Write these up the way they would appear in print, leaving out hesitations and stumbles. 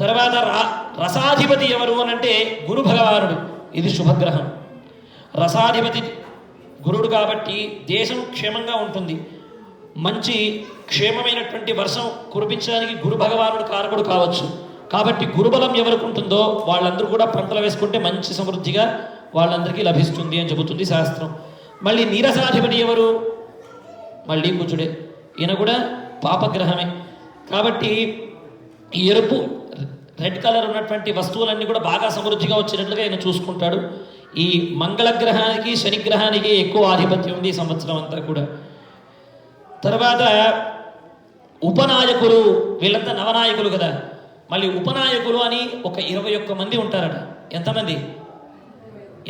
తర్వాత రసాధిపతి ఎవరు అని అంటే గురు భగవానుడు. ఇది శుభగ్రహం. రసాధిపతి గురుడు కాబట్టి దేశం క్షేమంగా ఉంటుంది. మంచి క్షేమమైనటువంటి వర్షం కురిపించడానికి గురు భగవానుడు కారకుడు కావచ్చు. కాబట్టి గురుబలం ఎవరికి ఉంటుందో వాళ్ళందరూ కూడా పంటలు వేసుకుంటే మంచి సమృద్ధిగా వాళ్ళందరికీ లభిస్తుంది అని చెబుతుంది శాస్త్రం. మళ్ళీ నీరసాధిపతి ఎవరు? మళ్ళీ కుజుడే. ఈయన కూడా పాపగ్రహమే. కాబట్టి ఈ ఎరుపు రెడ్ కలర్ ఉన్నటువంటి వస్తువులన్నీ కూడా బాగా సమృద్ధిగా వచ్చినట్లుగా ఈయన చూసుకుంటాడు. ఈ మంగళగ్రహానికి శనిగ్రహానికి ఎక్కువ ఆధిపత్యం ఉంది ఈ సంవత్సరం అంతా కూడా. తర్వాత ఉపనాయకులు, వీళ్ళంతా నవనాయకులు కదా. మళ్ళీ ఉపనాయకులు అని ఒక 21 మంది ఉంటారట. ఎంతమంది?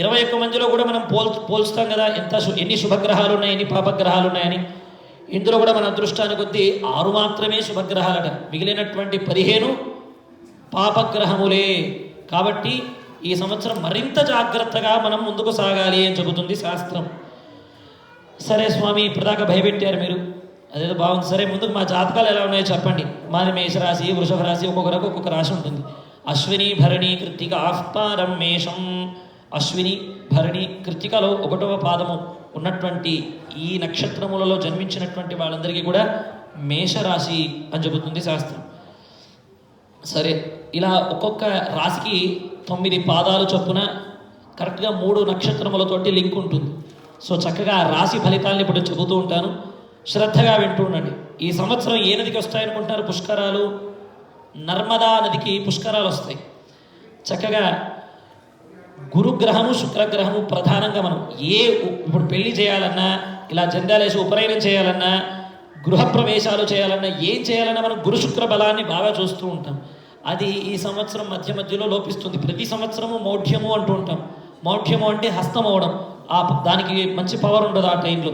21 మందిలో కూడా మనం పోల్చుతాం కదా ఎన్ని శుభగ్రహాలు ఉన్నాయి, ఎన్ని పాపగ్రహాలు ఉన్నాయని. ఇందులో కూడా మన అదృష్టాన్ని కొద్దీ 6 మాత్రమే శుభగ్రహాలట, మిగిలినటువంటి 15 పాపగ్రహములే. కాబట్టి ఈ సంవత్సరం మరింత జాగ్రత్తగా మనం ముందుకు సాగాలి అని చెబుతుంది శాస్త్రం. సరే స్వామి, ఇప్పటిదాకా భయపెట్టారు మీరు, అదేదో బాగుంది. సరే ముందుకు మా జాతకాలు ఎలా ఉన్నాయో చెప్పండి. మాది మేషరాశి, వృషభ రాశి, ఒక్కొక్కరికి ఒక్కొక్క రాశి ఉంటుంది. అశ్విని భరణి కృత్తిక ఆహ్పారం మేషం. అశ్విని భరణి కృత్తికలో 1వ పాదము ఉన్నటువంటి ఈ నక్షత్రములలో జన్మించినటువంటి వాళ్ళందరికీ కూడా మేషరాశి అని చెబుతుంది శాస్త్రం. సరే, ఇలా ఒక్కొక్క రాశికి 9 పాదాలు చొప్పున కరెక్ట్గా 3 నక్షత్రములతోటి లింక్ ఉంటుంది. సో చక్కగా రాశి ఫలితాలను ఇప్పుడు చెబుతూ ఉంటాను, శ్రద్ధగా వింటూ ఉండండి. ఈ సంవత్సరం ఏ నదికి వస్తాయనుకుంటున్నారు? పుష్కరాలు. నర్మదా నదికి పుష్కరాలు వస్తాయి. చక్కగా గురుగ్రహము శుక్రగ్రహము ప్రధానంగా మనం ఇప్పుడు పెళ్లి చేయాలన్నా, ఇలా జందాలేసి ఉపనయనం చేయాలన్నా, గృహప్రవేశాలు చేయాలన్నా, ఏం చేయాలన్నా మనం గురు శుక్ర బలాన్ని బాగా చూస్తూ ఉంటాం. అది ఈ సంవత్సరం మధ్యలో లోపిస్తుంది. ప్రతి సంవత్సరము మౌఢ్యము అంటూ ఉంటాం. మౌఢ్యము అంటే హస్తం అవడం. దానికి మంచి పవర్ ఉండదు ఆ టైంలో.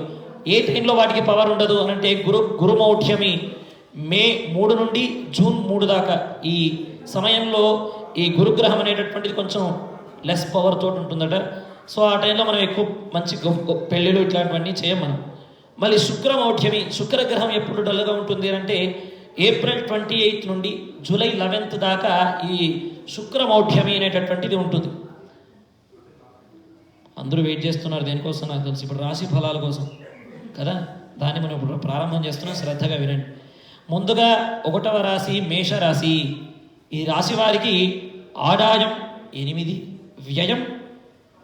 ఏ టైంలో వాటికి పవర్ ఉండదు అని అంటే గురుమౌఢ్యమి మే 3 నుండి జూన్ 3 దాకా ఈ సమయంలో ఈ గురుగ్రహం అనేటటువంటిది కొంచెం లెస్ పవర్ తోటి ఉంటుందట. సో ఆ టైంలో మనం ఎక్కువ మంచి పెళ్ళిళ్ళు ఇట్లాంటివన్నీ చేయం మనం. మళ్ళీ శుక్రమౌఢ్యమి, శుక్రగ్రహం ఎప్పుడు డల్గా ఉంటుంది అంటే ఏప్రిల్ 28 నుండి జూలై 11 దాకా ఈ శుక్రమౌఢ్యమి అనేటటువంటిది ఉంటుంది. అందరూ వెయిట్ చేస్తున్నారు దేనికోసం నాకు తెలుసు, ఇప్పుడు రాశి ఫలాల కోసం కదా. దాన్ని మనం ఇప్పుడు ప్రారంభం చేస్తున్నాం, శ్రద్ధగా వినండి. ముందుగా 1వ రాశి మేషరాశి. ఈ రాశి వారికి ఆదాయం 8, వ్యయం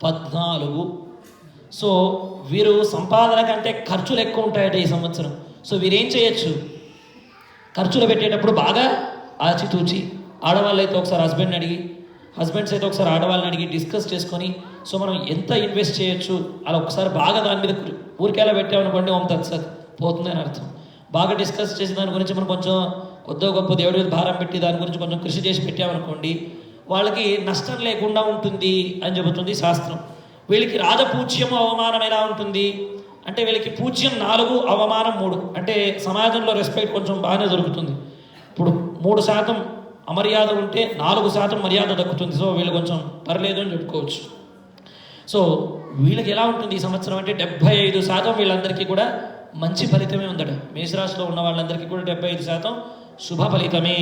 14. సో వీరు సంపాదన కంటే ఖర్చులు ఎక్కువ ఉంటాయట ఈ సంవత్సరం. సో వీరేం చేయొచ్చు? ఖర్చులు పెట్టేటప్పుడు బాగా ఆచితూచి, ఆడవాళ్ళు అయితే ఒకసారి హస్బెండ్ని అడిగి, హస్బెండ్స్ అయితే ఒకసారి ఆడవాళ్ళని అడిగి డిస్కస్ చేసుకొని, సో మనం ఎంత ఇన్వెస్ట్ చేయొచ్చు అలా ఒకసారి బాగా దాని మీద ఊరికేలా పెట్టామనుకోండి ఓం తత్సత్ పోతుంది అని అర్థం. బాగా డిస్కస్ చేసి దాని గురించి మనం కొంచెం కొద్దో గొప్ప దేవుడి మీద భారం పెట్టి దాని గురించి కొంచెం కృషి చేసి పెట్టామనుకోండి, వాళ్ళకి నష్టం లేకుండా ఉంటుంది అని చెబుతుంది శాస్త్రం. వీళ్ళకి రాజపూజ్యము అవమానం ఎలా ఉంటుంది అంటే వీళ్ళకి పూజ్యం 4, అవమానం 3. అంటే సమాజంలో రెస్పెక్ట్ కొంచెం బాగానే దొరుకుతుంది. ఇప్పుడు 3% అమర్యాద ఉంటే 4% మర్యాద దక్కుతుంది. సో వీళ్ళు కొంచెం పర్లేదు అని చెప్పుకోవచ్చు. సో వీళ్ళకి ఎలా ఉంటుంది ఈ సంవత్సరం అంటే 75% వీళ్ళందరికీ కూడా మంచి ఫలితమే ఉందట. మేషరాశిలో ఉన్న వాళ్ళందరికీ కూడా 75% శుభ ఫలితమే.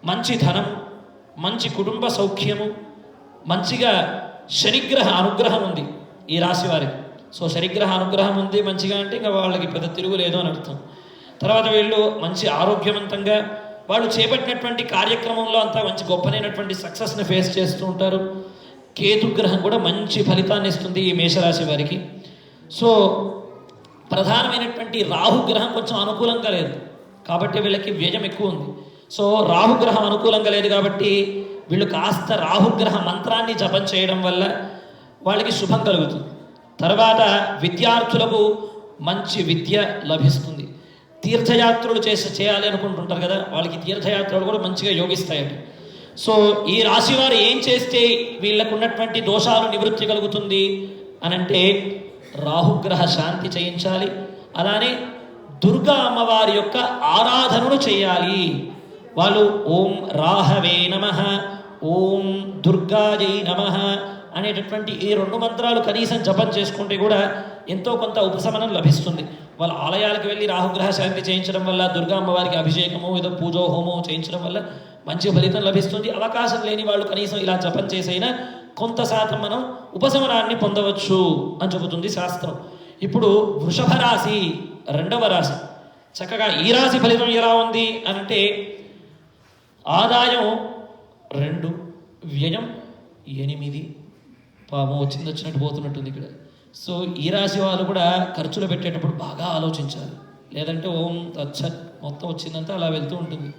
మంచి ధనం, మంచి కుటుంబ సౌఖ్యము, మంచిగా శనిగ్రహ అనుగ్రహం ఉంది ఈ రాశి వారికి. సో శనిగ్రహ అనుగ్రహం ఉంది మంచిగా అంటే ఇంకా వాళ్ళకి పెద్ద తిరుగులేదు అని అర్థం. తర్వాత వీళ్ళు మంచి ఆరోగ్యవంతంగా వాళ్ళు చేపట్టినటువంటి కార్యక్రమంలో అంతా మంచి గొప్పనైనటువంటి సక్సెస్ని ఫేస్ చేస్తూ ఉంటారు. కేతుగ్రహం కూడా మంచి ఫలితాన్ని ఇస్తుంది ఈ మేషరాశి వారికి. సో ప్రధానమైనటువంటి రాహుగ్రహం కొంచెం అనుకూలంగా లేదు కాబట్టి వీళ్ళకి వ్యయం ఎక్కువ ఉంది. సో రాహుగ్రహం అనుకూలంగా లేదు కాబట్టి వీళ్ళు కాస్త రాహుగ్రహ మంత్రాన్ని జపం చేయడం వల్ల వాళ్ళకి శుభం కలుగుతుంది. తర్వాత విద్యార్థులకు మంచి విద్య లభిస్తుంది. తీర్థయాత్రలు చేయాలి అనుకుంటుంటారు కదా, వాళ్ళకి తీర్థయాత్రలు కూడా మంచిగా యోగిస్తాయట. సో ఈ రాశి వారు ఏం చేస్తే వీళ్ళకు ఉన్నటువంటి దోషాలు నివృత్తి కలుగుతుంది అని అంటే రాహుగ్రహ శాంతి చేయించాలి. అలానే దుర్గా అమ్మవారి యొక్క ఆరాధనను చేయాలి. వాళ్ళు ఓం రాహవే నమః, ఓం దుర్గాజై నమః అనేటటువంటి ఈ 2 మంత్రాలు కనీసం జపం చేసుకుంటే కూడా ఎంతో కొంత ఉపశమనం లభిస్తుంది. వాళ్ళ ఆలయాలకు వెళ్ళి రాహుగ్రహ శాంతి చేయించడం వల్ల, దుర్గా అమ్మవారికి అభిషేకము ఏదో పూజో హోమో చేయించడం వల్ల మంచి ఫలితం లభిస్తుంది. అవకాశం లేని వాళ్ళు కనీసం ఇలా జపం చేసైనా కొంత శాతం మనం ఉపశమనాన్ని పొందవచ్చు అని చెబుతుంది శాస్త్రం. ఇప్పుడు వృషభ రాశి, రెండవ రాశి. చక్కగా ఈ రాశి ఫలితం ఎలా ఉంది అంటే ఆదాయం 2, వ్యయం 8. పాపం వచ్చినట్టు పోతున్నట్టుంది ఇక్కడ. సో ఈ రాశి వాళ్ళు కూడా ఖర్చులు పెట్టేటప్పుడు బాగా ఆలోచించాలి. లేదంటే ఓం తచ్చట్ మొత్తం వచ్చిందంతా అలా వెళ్తూ ఉంటుంది.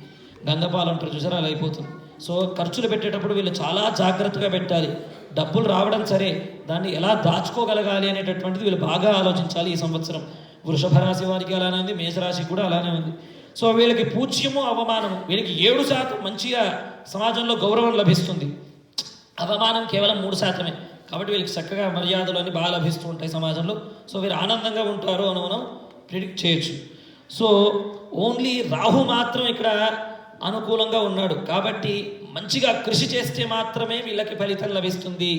గంగపాలు అంటారు చూసారా, అలా అయిపోతుంది. సో ఖర్చులు పెట్టేటప్పుడు వీళ్ళు చాలా జాగ్రత్తగా పెట్టాలి. డబ్బులు రావడం సరే, దాన్ని ఎలా దాచుకోగలగాలి అనేటటువంటిది వీళ్ళు బాగా ఆలోచించాలి. ఈ సంవత్సరం వృషభ రాశి వారికి అలానే ఉంది, మేషరాశికి కూడా అలానే ఉంది. సో వీళ్ళకి పూజ్యము అవమానము, వీళ్ళకి 7% మంచిగా సమాజంలో గౌరవం లభిస్తుంది. అవమానం కేవలం 3%. కాబట్టి వీళ్ళకి చక్కగా మర్యాదలు అన్నీ బాగా లభిస్తూ ఉంటాయి సమాజంలో. సో వీరు ఆనందంగా ఉంటారు అని మనం ప్రిడిక్ట్ చేయొచ్చు. సో ఓన్లీ రాహు మాత్రం ఇక్కడ అనుకూలంగా ఉన్నాడు. కాబట్టి మంచిగా కృషి చేస్తే మాత్రమే వీళ్ళకి ఫలితం లభిస్తుంది.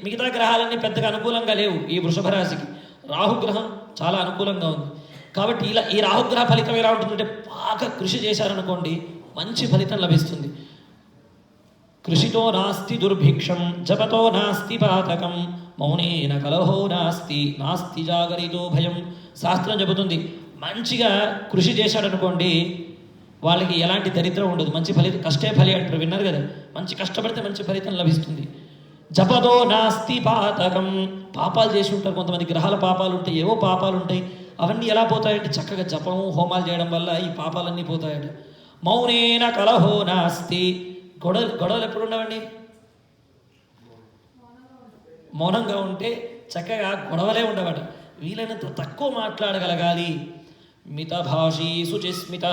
మిగతా గ్రహాలన్నీ పెద్దగా అనుకూలంగా లేవు. ఈ వృషభ రాశికి రాహుగ్రహం చాలా అనుకూలంగా ఉంది. కాబట్టి ఈ రాహుగ్రహ ఫలితం ఎలా ఉంటుందంటే బాగా కృషి చేశారనుకోండి, మంచి ఫలితం లభిస్తుంది. కృషితో నాస్తి దుర్భిక్షం, జపతో నాస్తి పాతకం, మౌనేన కలహో నాస్తి జాగరితో భయం. శాస్త్రం చెబుతుంది మంచిగా కృషి చేశాడనుకోండి వాళ్ళకి ఎలాంటి దరిద్రం ఉండదు. మంచి ఫలితం, కష్టే ఫలి అంటారు, విన్నారు కదా. మంచి కష్టపడితే మంచి ఫలితం లభిస్తుంది. జపదో నాస్తి పాతకం. పాపాలు చేసి ఉంటారు కొంతమంది, గ్రహాల పాపాలు ఉంటాయి, ఏవో పాపాలు ఉంటాయి. అవన్నీ ఎలా పోతాయంటే చక్కగా జపము హోమాలు చేయడం వల్ల ఈ పాపాలన్నీ పోతాయట. మౌనేన కలహో నాస్తి. గొడవలు ఎప్పుడు ఉండవండి? మౌనంగా ఉంటే చక్కగా గొడవలే ఉండవట. వీలైనంత తక్కువ మాట్లాడగలగాలి. మితభాషీ శుచిస్మిత.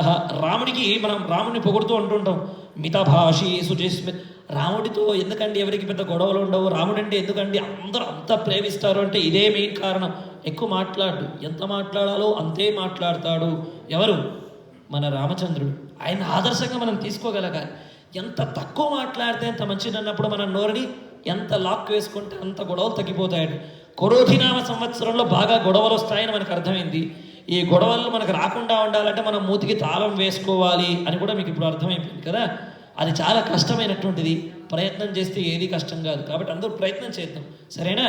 రాముడికి మనం రాముడిని పొగుడుతూ అంటుంటాం, మితభాషీ శుచిస్మిత. రాముడితో ఎందుకండి ఎవరికి పెద్ద గొడవలు ఉండవు, రాముడు అంటే ఎందుకండి అందరూ అంత ప్రేమిస్తారు అంటే ఇదే మెయిన్ కారణం. ఎక్కువ మాట్లాడు, ఎంత మాట్లాడాలో అంతే మాట్లాడతాడు. ఎవరు? మన రామచంద్రుడు. ఆయన ఆదర్శంగా మనం తీసుకోగలగాలి. ఎంత తక్కువ మాట్లాడితే ఎంత మంచిది అన్నప్పుడు మన నోరుని ఎంత లాక్ వేసుకుంటే అంత గొడవలు తగ్గిపోతాయండి. క్రోధినామ సంవత్సరంలో బాగా గొడవలు వస్తాయని మనకు అర్థమైంది. ఈ గొడవలు మనకు రాకుండా ఉండాలంటే మనం మూతికి తాళం వేసుకోవాలి అని కూడా మీకు ఇప్పుడు అర్థమైపోయింది కదా. అది చాలా కష్టమైనటువంటిది. ప్రయత్నం చేస్తే ఏది కష్టం కాదు. కాబట్టి అందరూ ప్రయత్నం చేద్దాం, సరేనా?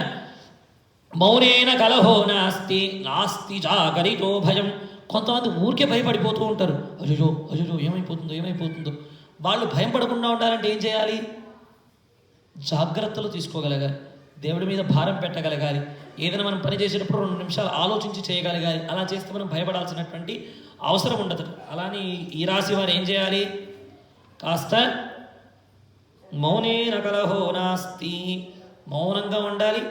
మౌనేన కలహో నాస్తి జాగరితో భయం. కొంతమంది ఊరికే భయపడిపోతూ ఉంటారు. అజో ఏమైపోతుందో. వాళ్ళు భయం పడకుండా ఉండాలంటే ఏం చేయాలి? జాగ్రత్తలు తీసుకోగలగాలి, దేవుడి మీద భారం పెట్టగలగాలి. ఏదైనా మనం పని చేసేటప్పుడు 2 నిమిషాలు ఆలోచించి చేయగలగాలి. అలా చేస్తే మనం భయపడాల్సినటువంటి అవసరం ఉండదు. అలానే ఈ రాశి వారు ఏం చేయాలి? కాస్త మౌనేన కలహో నాస్తి, మౌనంగా ఉండాలి,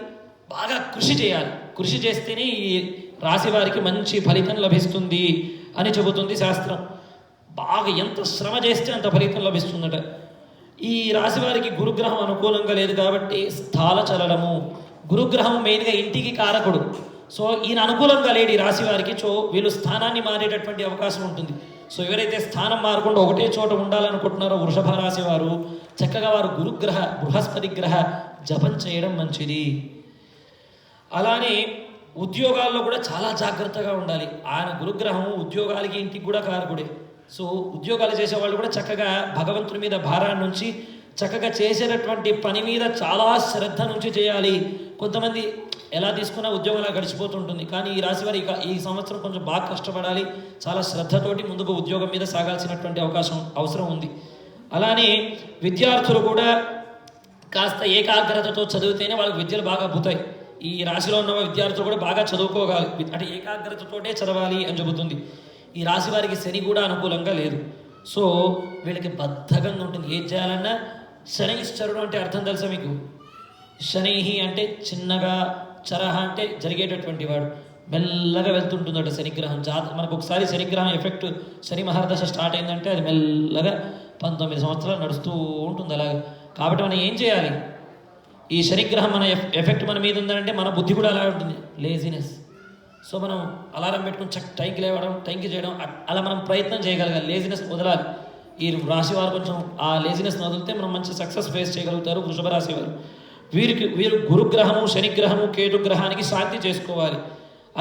బాగా కృషి చేయాలి. కృషి చేస్తేనే ఈ రాశి వారికి మంచి ఫలితం లభిస్తుంది అని చెబుతుంది శాస్త్రం. బాగా ఎంత శ్రమ చేస్తే అంత ఫలితం లభిస్తుందట. ఈ రాశి వారికి గురుగ్రహం అనుకూలంగా లేదు కాబట్టి స్థాల చలనము. గురుగ్రహం మెయిన్గా ఇంటికి కారకుడు. సో ఈయన అనుకూలంగా లేడు ఈ రాశి వారికి. సో వీళ్ళు స్థానాన్ని మారేటటువంటి అవకాశం ఉంటుంది. సో ఎవరైతే స్థానం మారకుండా ఒకటే చోట ఉండాలనుకుంటున్నారో వృషభ రాశి వారు చక్కగా వారు గురుగ్రహ బృహస్పతి గ్రహ జపం చేయడం మంచిది. అలానే ఉద్యోగాల్లో కూడా చాలా జాగ్రత్తగా ఉండాలి. ఆయన గురుగ్రహం ఉద్యోగాలకి ఇంటికి కూడా కారకుడే. సో ఉద్యోగాలు చేసేవాళ్ళు కూడా చక్కగా భగవంతుని మీద భారాన్ని నుంచి చక్కగా చేసేటటువంటి పని మీద చాలా శ్రద్ధ నుంచి చేయాలి. కొంతమంది ఎలా తీసుకున్నా ఉద్యోగంలా గడిచిపోతుంటుంది. కానీ ఈ రాశి వారి ఈ సంవత్సరం కొంచెం బాగా కష్టపడాలి. చాలా శ్రద్ధతోటి ముందుకు ఉద్యోగం మీద సాగాల్సినటువంటి అవసరం ఉంది. అలానే విద్యార్థులు కూడా కాస్త ఏకాగ్రతతో చదివితేనే వాళ్ళకి విద్యలు బాగా అబ్బుతాయి. ఈ రాశిలో ఉన్న విద్యార్థులు కూడా బాగా చదువుకోవాలి, అంటే ఏకాగ్రతతోటే చదవాలి అని చెబుతుంది. ఈ రాశి వారికి శని కూడా అనుకూలంగా లేదు. సో వీళ్ళకి బద్ధకంగా ఉంటుంది. ఏం చేయాలన్నా శనైశ్చరుడు అంటే అర్థం తెలుసా మీకు? శనైహి అంటే చిన్నగా, చరహ అంటే జరిగేటటువంటి వాడు. మెల్లగా వెళ్తుంటుందట శనిగ్రహం. మనకు ఒకసారి శనిగ్రహం ఎఫెక్ట్, శని మహర్దశ స్టార్ట్ అయిందంటే అది మెల్లగా 19 సంవత్సరాలు నడుస్తూ ఉంటుంది అలాగే. కాబట్టి మనం ఏం చేయాలి? ఈ శనిగ్రహం మన ఎఫెక్ట్ మన మీద ఉందంటే మన బుద్ధి కూడా అలా ఉంటుంది, లేజినెస్. సో మనం అలారం పెట్టుకుని టైంకి లేవడం, టైంకి చేయడం, అలా మనం ప్రయత్నం చేయగలగాలి. లేజినెస్ వదలాలి. ఈ రాశి వారు కొంచెం ఆ లేజినెస్ వదిలితే మనం మంచి సక్సెస్ ఫేస్ చేయగలుగుతారు వృషభ రాశి వారు. వీరు గురుగ్రహము, శనిగ్రహము, కేతుగ్రహానికి శాంతి చేసుకోవాలి.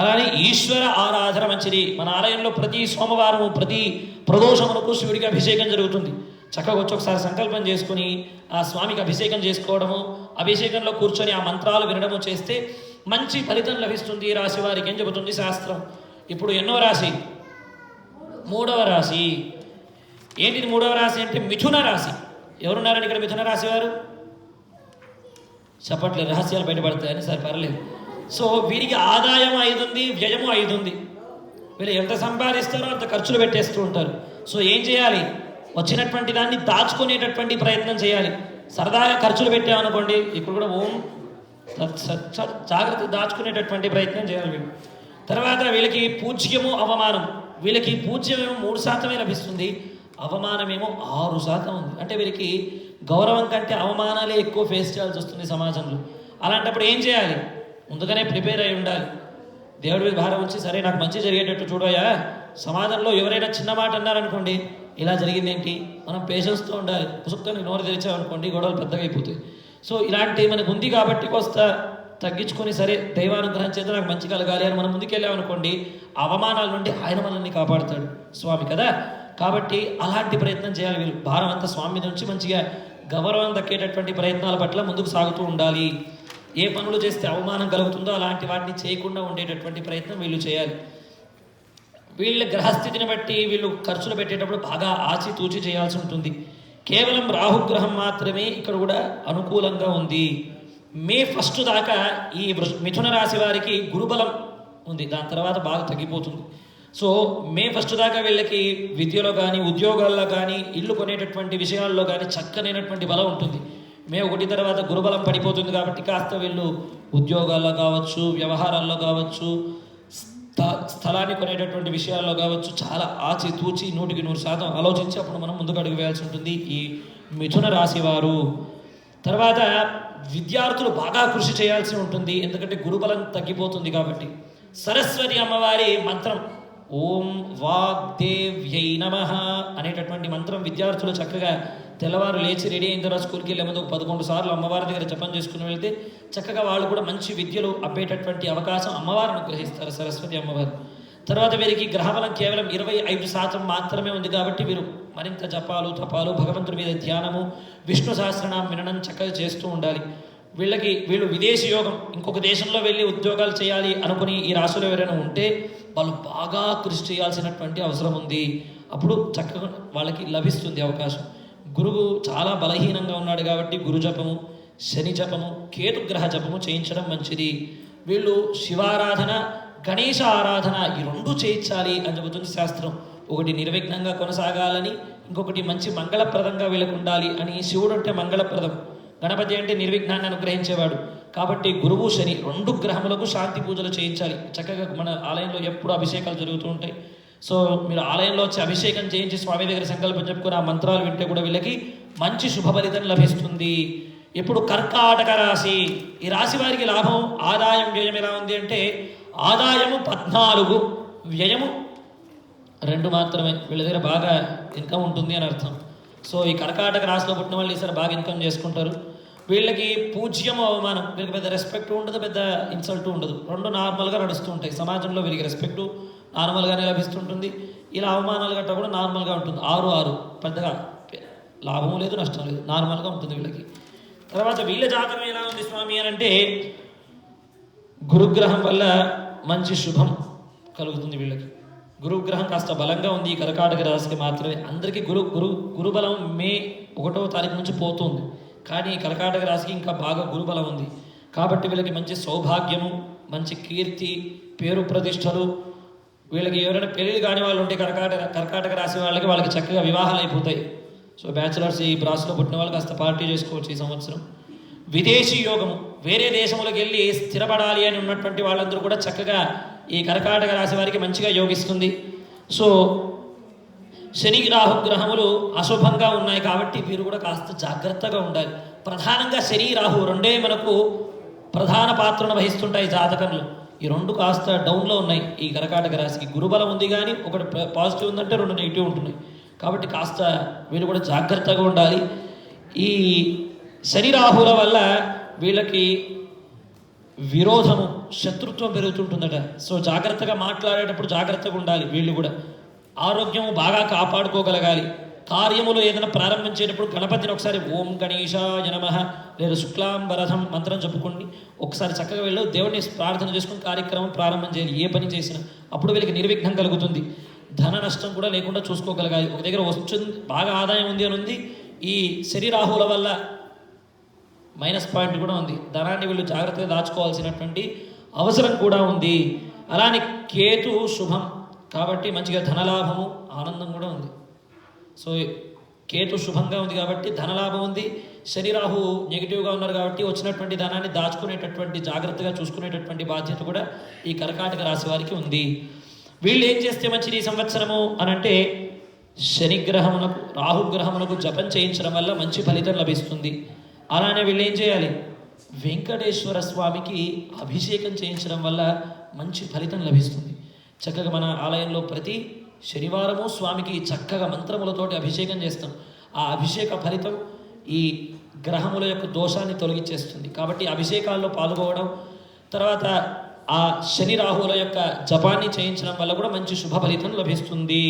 అలానే ఈశ్వర ఆరాధన మంచిది. మన ఆలయంలో ప్రతి సోమవారము, ప్రతి ప్రదోషమునకు శివుడికి అభిషేకం జరుగుతుంది. చక్కగా వచ్చి ఒకసారి సంకల్పం చేసుకుని ఆ స్వామికి అభిషేకం చేసుకోవడము, అభిషేకంలో కూర్చొని ఆ మంత్రాలు వినడము చేస్తే మంచి ఫలితం లభిస్తుంది ఈ రాశి వారికి అని చెబుతుంది శాస్త్రం. ఇప్పుడు ఎన్నో రాశి? 3వ రాశి. ఏంటిది 3వ రాశి అంటే మిథున రాశి. ఎవరున్నారని ఇక్కడ మిథున రాశి వారు? చెప్పట్లేదు, రహస్యాలు బయటపడతాయని. సరే పర్లేదు. సో వీరికి ఆదాయం 5 ఉంది, వ్యయము 5 ఉంది. వీళ్ళు ఎంత సంపాదిస్తారో అంత ఖర్చులు పెట్టేస్తూ ఉంటారు. సో ఏం చేయాలి? వచ్చినటువంటి దాన్ని దాచుకునేటటువంటి ప్రయత్నం చేయాలి. సరదాగా ఖర్చులు పెట్టామనుకోండి, ఇప్పుడు కూడా ఓం జాగ్రత్త దాచుకునేటటువంటి ప్రయత్నం చేయాలి వీళ్ళు. తర్వాత వీళ్ళకి పూజ్యము అవమానం. వీళ్ళకి పూజ్యమేమో 3% లభిస్తుంది, అవమానమేమో 6% ఉంది. అంటే వీరికి గౌరవం కంటే అవమానాలే ఎక్కువ ఫేస్ చేయాల్సి వస్తుంది సమాజంలో. అలాంటప్పుడు ఏం చేయాలి? ముందుగానే ప్రిపేర్ అయి ఉండాలి. దేవుడి మీద భారం వచ్చి, సరే నాకు మంచి జరిగేటట్టు చూడయా. సమాజంలో ఎవరైనా చిన్న మాట అన్నారనుకోండి, ఇలా జరిగిందేంటి, మనం పేషెన్స్తో ఉండాలి. పుసుక్కొని నోరు తెరిచామనుకోండి గొడవలు పెద్దగా అయిపోతాయి. సో ఇలాంటి మనకు ఉంది కాబట్టి కొంత తగ్గించుకొని, సరే దైవానుగ్రహం చేత నాకు మంచి కలగాలి అని మనం ముందుకెళ్ళామనుకోండి, అవమానాల నుండి ఆయన మనల్ని కాపాడుతాడు స్వామి కదా. కాబట్టి అలాంటి ప్రయత్నం చేయాలి వీళ్ళు. భారం అంతా స్వామి నుంచి మంచిగా గౌరవం దక్కేటటువంటి ప్రయత్నాల పట్ల ముందుకు సాగుతూ ఉండాలి. ఏ పనులు చేస్తే అవమానం కలుగుతుందో అలాంటి వాటిని చేయకుండా ఉండేటటువంటి ప్రయత్నం వీళ్ళు చేయాలి. వీళ్ళ గ్రహస్థితిని బట్టి వీళ్ళు ఖర్చులు పెట్టేటప్పుడు బాగా ఆచితూచి చేయాల్సి ఉంటుంది. కేవలం రాహుగ్రహం మాత్రమే ఇక్కడ కూడా అనుకూలంగా ఉంది. మే 1 దాకా ఈ మిథున రాశి వారికి గురుబలం ఉంది, దాని తర్వాత బాగా తగ్గిపోతుంది. సో మే 1 దాకా వీళ్ళకి విద్యలో కానీ, ఉద్యోగాల్లో కానీ, ఇల్లు కొనేటటువంటి విషయాల్లో కానీ చక్కనైనటువంటి బలం ఉంటుంది. మే 1 తర్వాత గురుబలం పడిపోతుంది కాబట్టి కాస్త వీళ్ళు ఉద్యోగాల్లో కావచ్చు, వ్యవహారాల్లో కావచ్చు, స్థలాన్ని కొనేటటువంటి విషయాల్లో కావచ్చు చాలా ఆచితూచి 100% ఆలోచించి అప్పుడు మనం ముందుకు అడుగు వేయాల్సి ఉంటుంది ఈ మిథున రాశి వారు. తర్వాత విద్యార్థులు బాగా కృషి చేయాల్సి ఉంటుంది, ఎందుకంటే గురుబలం తగ్గిపోతుంది కాబట్టి. సరస్వతి అమ్మవారి మంత్రం ఓం వాగ్దేవ్యై నమః అనేటటువంటి మంత్రం విద్యార్థులు చక్కగా తెల్లవారు లేచి రెడీ అయిన తర్వాత స్కూల్కి వెళ్ళే ముందు 11 సార్లు అమ్మవారి దగ్గర జపం చేసుకుని వెళ్తే చక్కగా వాళ్ళు కూడా మంచి విద్యలు అబ్బేటటువంటి అవకాశం అమ్మవారు అనుగ్రహిస్తారు, సరస్వతి అమ్మవారు. తర్వాత వీరికి గ్రహబలం కేవలం 25% మాత్రమే ఉంది కాబట్టి వీరు మరింత జపాలు, తపాలు, భగవంతుడి మీద ధ్యానము, విష్ణు సహస్రనామం వినడం చక్కగా చేస్తూ ఉండాలి. వీళ్ళు విదేశీ యోగం, ఇంకొక దేశంలో వెళ్ళి ఉద్యోగాలు చేయాలి అనుకుని ఈ రాశిలో ఎవరైనా ఉంటే వాళ్ళు బాగా కృషి చేయాల్సినటువంటి అవసరం ఉంది. అప్పుడు చక్కగా వాళ్ళకి లభిస్తుంది అవకాశం. గురువు చాలా బలహీనంగా ఉన్నాడు కాబట్టి గురు జపము, శని జపము, కేతుగ్రహ జపము చేయించడం మంచిది. వీళ్ళు శివారాధన, గణేశ ఆరాధన ఈ 2 చేయించాలి అని చెబుతుంది శాస్త్రం. ఒకటి నిర్విఘ్నంగా కొనసాగాలని, ఇంకొకటి మంచి మంగళప్రదంగా వీళ్ళకు ఉండాలి అని. శివుడు అంటే మంగళప్రదం, గణపతి అంటే నిర్విఘ్నాన్ని అనుగ్రహించేవాడు. కాబట్టి గురువు, శని 2 గ్రహములకు శాంతి పూజలు చేయించాలి. చక్కగా మన ఆలయంలో ఎప్పుడు అభిషేకాలు జరుగుతూ ఉంటాయి. సో మీరు ఆలయంలో వచ్చి అభిషేకం చేయించి స్వామి దగ్గర సంకల్పం చెప్పుకొని ఆ మంత్రాలు వింటే కూడా వీళ్ళకి మంచి శుభ ఫలితం లభిస్తుంది. ఇప్పుడు కర్కాటక రాశి, ఈ రాశి వారికి లాభం, ఆదాయం, వ్యయం ఎలా ఉంది అంటే ఆదాయము 14, వ్యయము 2 మాత్రమే. వీళ్ళ దగ్గర బాగా ఇన్కమ్ ఉంటుంది అని అర్థం. సో ఈ కర్కాటక రాశిలో పుట్టిన వాళ్ళు ఈసారి బాగా ఇన్కమ్ చేసుకుంటారు. వీళ్ళకి పూజ్యము, అవమానం, వీళ్ళకి పెద్ద రెస్పెక్ట్ ఉండదు, పెద్ద ఇన్సల్ట్ ఉండదు, 2 నార్మల్గా నడుస్తూ ఉంటాయి సమాజంలో. వీళ్ళకి రెస్పెక్టు నార్మల్గానే లభిస్తుంటుంది, ఇలా అవమానాలు గట్రా కూడా నార్మల్గా ఉంటుంది. 6 పెద్దగా లాభం లేదు, నష్టం లేదు, నార్మల్గా ఉంటుంది వీళ్ళకి. తర్వాత వీళ్ళ జాతకం ఎలా ఉంది స్వామి అని అంటే గురుగ్రహం వల్ల మంచి శుభం కలుగుతుంది వీళ్ళకి. గురుగ్రహం కాస్త బలంగా ఉంది ఈ కర్కాటక రాశికి మాత్రమే. అందరికీ గురుబలం మే 1వ తారీఖు నుంచి పోతుంది, కానీ ఈ కర్కాటక రాశికి ఇంకా బాగా గురుబలం ఉంది కాబట్టి వీళ్ళకి మంచి సౌభాగ్యము, మంచి కీర్తి, పేరు ప్రతిష్టలు. వీళ్ళకి ఎవరైనా పెళ్ళిళ్ళు కాని వాళ్ళు ఉంటే కర్కాటక రాశి వాళ్ళకి చక్కగా వివాహాలు అయిపోతాయి. సో బ్యాచులర్స్ ఈ రాశిలో పుట్టిన వాళ్ళు కాస్త పార్టీ చేసుకోవచ్చు ఈ సంవత్సరం. విదేశీ యోగము, వేరే దేశములకు వెళ్ళి స్థిరపడాలి అని ఉన్నటువంటి వాళ్ళందరూ కూడా చక్కగా ఈ కర్కాటక రాశి వారికి మంచిగా యోగిస్తుంది. సో శని, రాహు గ్రహములు అశుభంగా ఉన్నాయి కాబట్టి వీరు కూడా కాస్త జాగ్రత్తగా ఉండాలి. ప్రధానంగా శని, రాహు 2 మనకు ప్రధాన పాత్రను వహిస్తుంటాయి జాతకంలో. ఈ 2 కాస్త డౌన్లో ఉన్నాయి ఈ కర్కాటక రాశికి. గురుబలం ఉంది కానీ ఒకటి పాజిటివ్ ఉందంటే 2 నెగిటివ్ ఉంటున్నాయి కాబట్టి కాస్త వీళ్ళు కూడా జాగ్రత్తగా ఉండాలి. ఈ శని, రాహుల వల్ల వీళ్ళకి విరోధము, శత్రుత్వం పెరుగుతుంటుందట. సో జాగ్రత్తగా మాట్లాడేటప్పుడు జాగ్రత్తగా ఉండాలి వీళ్ళు కూడా. ఆరోగ్యము బాగా కాపాడుకోగలగాలి. కార్యములు ఏదైనా ప్రారంభించేటప్పుడు గణపతిని ఒకసారి ఓం గణేశాయ నమః లేదా శుక్లాంబరధం మంత్రం చెప్పుకోండి. ఒకసారి చక్కగా వెళ్ళు దేవుడిని ప్రార్థన చేసుకుని కార్యక్రమం ప్రారంభం చేయాలి. ఏ పని చేసినా అప్పుడు వీళ్ళకి నిర్విఘ్నం కలుగుతుంది. ధన నష్టం కూడా లేకుండా చూసుకోగలగాలి. ఒక దగ్గర వస్తుంది, బాగా ఆదాయం ఉంది అని ఉంది, ఈ శని రాహువుల వల్ల మైనస్ పాయింట్ కూడా ఉంది. ధనాన్ని వీళ్ళు జాగ్రత్తగా దాచుకోవాల్సినటువంటి అవసరం కూడా ఉంది. అలానే కేతు శుభం కాబట్టి మంచిగా ధనలాభము ఆనందం కూడా ఉంది. సో కేతు శుభంగా ఉంది కాబట్టి ధనలాభం ఉంది. శని రాహు నెగిటివ్గా ఉన్నారు కాబట్టి వచ్చినటువంటి ధనాన్ని దాచుకునేటటువంటి జాగ్రత్తగా చూసుకునేటటువంటి బాధ్యత కూడా ఈ కర్కాటక రాశి వారికి ఉంది. వీళ్ళు ఏం చేస్తే మంచిది ఈ సంవత్సరము అని అంటే శనిగ్రహమునకు రాహుగ్రహమునకు జపం చేయించడం వల్ల మంచి ఫలితం లభిస్తుంది. అలానే వీళ్ళు ఏం చేయాలి, వెంకటేశ్వర స్వామికి అభిషేకం చేయించడం వల్ల మంచి ఫలితం లభిస్తుంది. చక్కగా మన ఆలయంలో ప్రతి శనివారము స్వామికి చక్కగా మంత్రములతోటి అభిషేకం చేస్తాం. ఆ అభిషేక ఫలితం ఈ గ్రహముల యొక్క దోషాన్ని తొలగించేస్తుంది. కాబట్టి అభిషేకాల్లో పాల్గొనడం, తర్వాత ఆ శని రాహువుల యొక్క జపాన్ని చేయించడం వల్ల కూడా మంచి శుభ ఫలితం లభిస్తుంది.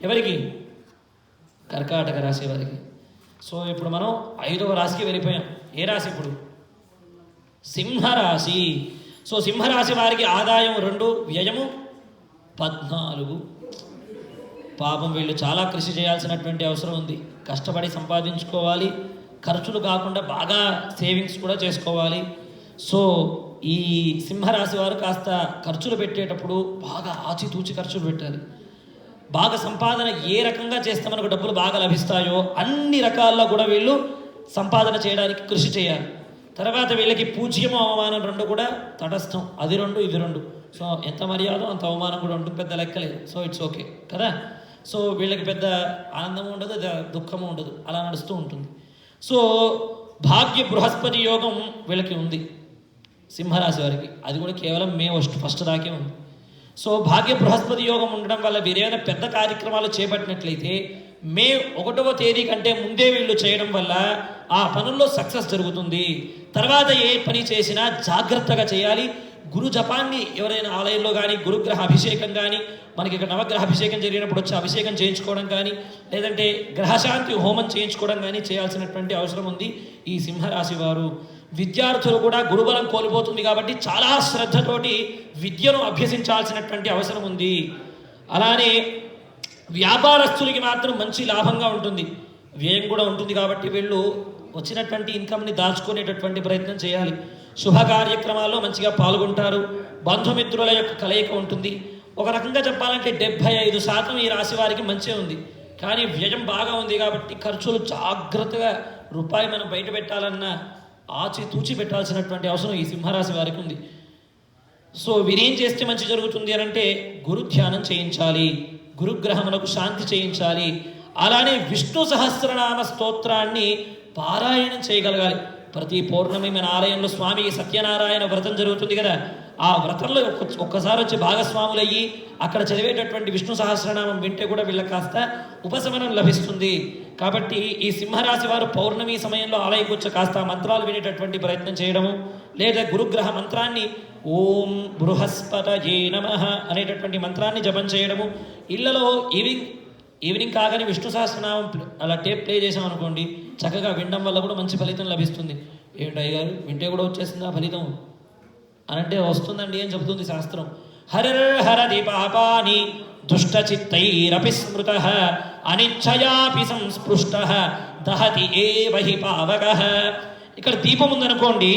ఎవరికి? కర్కాటక రాశి వారికి. సో ఇప్పుడు మనం 5వ రాశికి వెళ్ళిపోయాం. ఏ రాశి ఇప్పుడు? సింహరాశి. సో సింహరాశి వారికి ఆదాయం 2, వ్యయము 14. పాపం వీళ్ళు చాలా కృషి చేయాల్సినటువంటి అవసరం ఉంది. కష్టపడి సంపాదించుకోవాలి, ఖర్చులు కాకుండా బాగా సేవింగ్స్ కూడా చేసుకోవాలి. సో ఈ సింహరాశి వారు కాస్త ఖర్చులు పెట్టేటప్పుడు బాగా ఆచితూచి ఖర్చులు పెట్టాలి. బాగా సంపాదన ఏ రకంగా చేస్తే మనకు డబ్బులు బాగా లభిస్తాయో అన్ని రకాల్లో కూడా వీళ్ళు సంపాదన చేయడానికి కృషి చేయాలి. తర్వాత వీళ్ళకి పూజ్యము అవమానం 2 కూడా తటస్థం. అది 2 ఇది 2. సో ఎంత మర్యాద అంత అవమానం కూడా ఉంటుంది, పెద్ద లెక్కలేదు. సో ఇట్స్ ఓకే కదా. సో వీళ్ళకి పెద్ద ఆనందము ఉండదు, దుఃఖము ఉండదు, అలా నడుస్తూ ఉంటుంది. సో భాగ్య బృహస్పతి యోగం వీళ్ళకి ఉంది సింహరాశి వారికి. అది కూడా కేవలం మే 1 దాకే ఉంది. సో భాగ్య బృహస్పతి యోగం ఉండడం వల్ల వీరేమైనా పెద్ద కార్యక్రమాలు చేపట్టినట్లయితే మే 1వ తేదీ కంటే ముందే వీళ్ళు చేయడం వల్ల ఆ పనుల్లో సక్సెస్ జరుగుతుంది. తర్వాత ఏ పని చేసినా జాగ్రత్తగా చేయాలి. గురు జపాన్ని ఎవరైనా ఆలయంలో కానీ గురుగ్రహ అభిషేకం కానీ, మనకి ఇక్కడ నవగ్రహ అభిషేకం జరిగినప్పుడు వచ్చి అభిషేకం చేయించుకోవడం కానీ, లేదంటే గ్రహశాంతి హోమం చేయించుకోవడం కానీ చేయాల్సినటువంటి అవసరం ఉంది ఈ సింహరాశి వారు. విద్యార్థులు కూడా గురుబలం కోల్పోతుంది కాబట్టి చాలా శ్రద్ధతోటి విద్యను అభ్యసించాల్సినటువంటి అవసరం ఉంది. అలానే వ్యాపారస్తులకి మాత్రం మంచి లాభంగా ఉంటుంది, వ్యయం కూడా ఉంటుంది. కాబట్టి వీళ్ళు వచ్చినటువంటి ఇన్కమ్ని దాచుకునేటటువంటి ప్రయత్నం చేయాలి. శుభ కార్యక్రమాల్లో మంచిగా పాల్గొంటారు. బంధుమిత్రుల యొక్క కలయిక ఉంటుంది. ఒక రకంగా చెప్పాలంటే 75% ఈ రాశి వారికి మంచిగా ఉంది. కానీ వ్యయం బాగా ఉంది కాబట్టి ఖర్చులు జాగ్రత్తగా రూపాయి మనం బయట పెట్టాలన్నా ఆచితూచి పెట్టాల్సినటువంటి అవసరం ఈ సింహరాశి వారికి ఉంది. సో వీరేం చేస్తే మంచి జరుగుతుంది అని అంటే గురు ధ్యానం చేయించాలి, గురుగ్రహములకు శాంతి చేయించాలి. అలానే విష్ణు సహస్రనామ స్తోత్రాన్ని పారాయణం చేయగలగాలి. ప్రతి పౌర్ణమి మన ఆలయంలో స్వామికి సత్యనారాయణ వ్రతం జరుగుతుంది కదా. ఆ వ్రతంలో ఒక్కసారి వచ్చి భాగస్వాములు అయ్యి అక్కడ చదివేటటువంటి విష్ణు సహస్రనామం వింటే కూడా వీళ్ళకి కాస్త ఉపశమనం లభిస్తుంది. కాబట్టి ఈ సింహరాశి వారు పౌర్ణమి సమయంలో ఆలయంకి వచ్చి కాస్త మంత్రాలు వినేటటువంటి ప్రయత్నం చేయడము, లేదా గురుగ్రహ మంత్రాన్ని ఓం బృహస్పతయే నమః అనేటటువంటి మంత్రాన్ని జపం చేయడము. ఇళ్లలో ఈవినింగ్ కాగానే విష్ణు సహస్రనామం అలా టేప్ ప్లే చేసాం అనుకోండి, చక్కగా వినడం వల్ల కూడా మంచి ఫలితం లభిస్తుంది. ఏంటి అయ్యగారు వింటే కూడా వచ్చేసింది ఆ ఫలితం అని అంటే వస్తుందండి అని చెబుతుంది శాస్త్రం. హరది పాపాని దుష్టచిత్తైరపి స్మృతః అనిచ్ఛయాపి సంస్పృష్టః దహతి ఏవ హి పావకః. ఇక్కడ దీపం ఉందనుకోండి,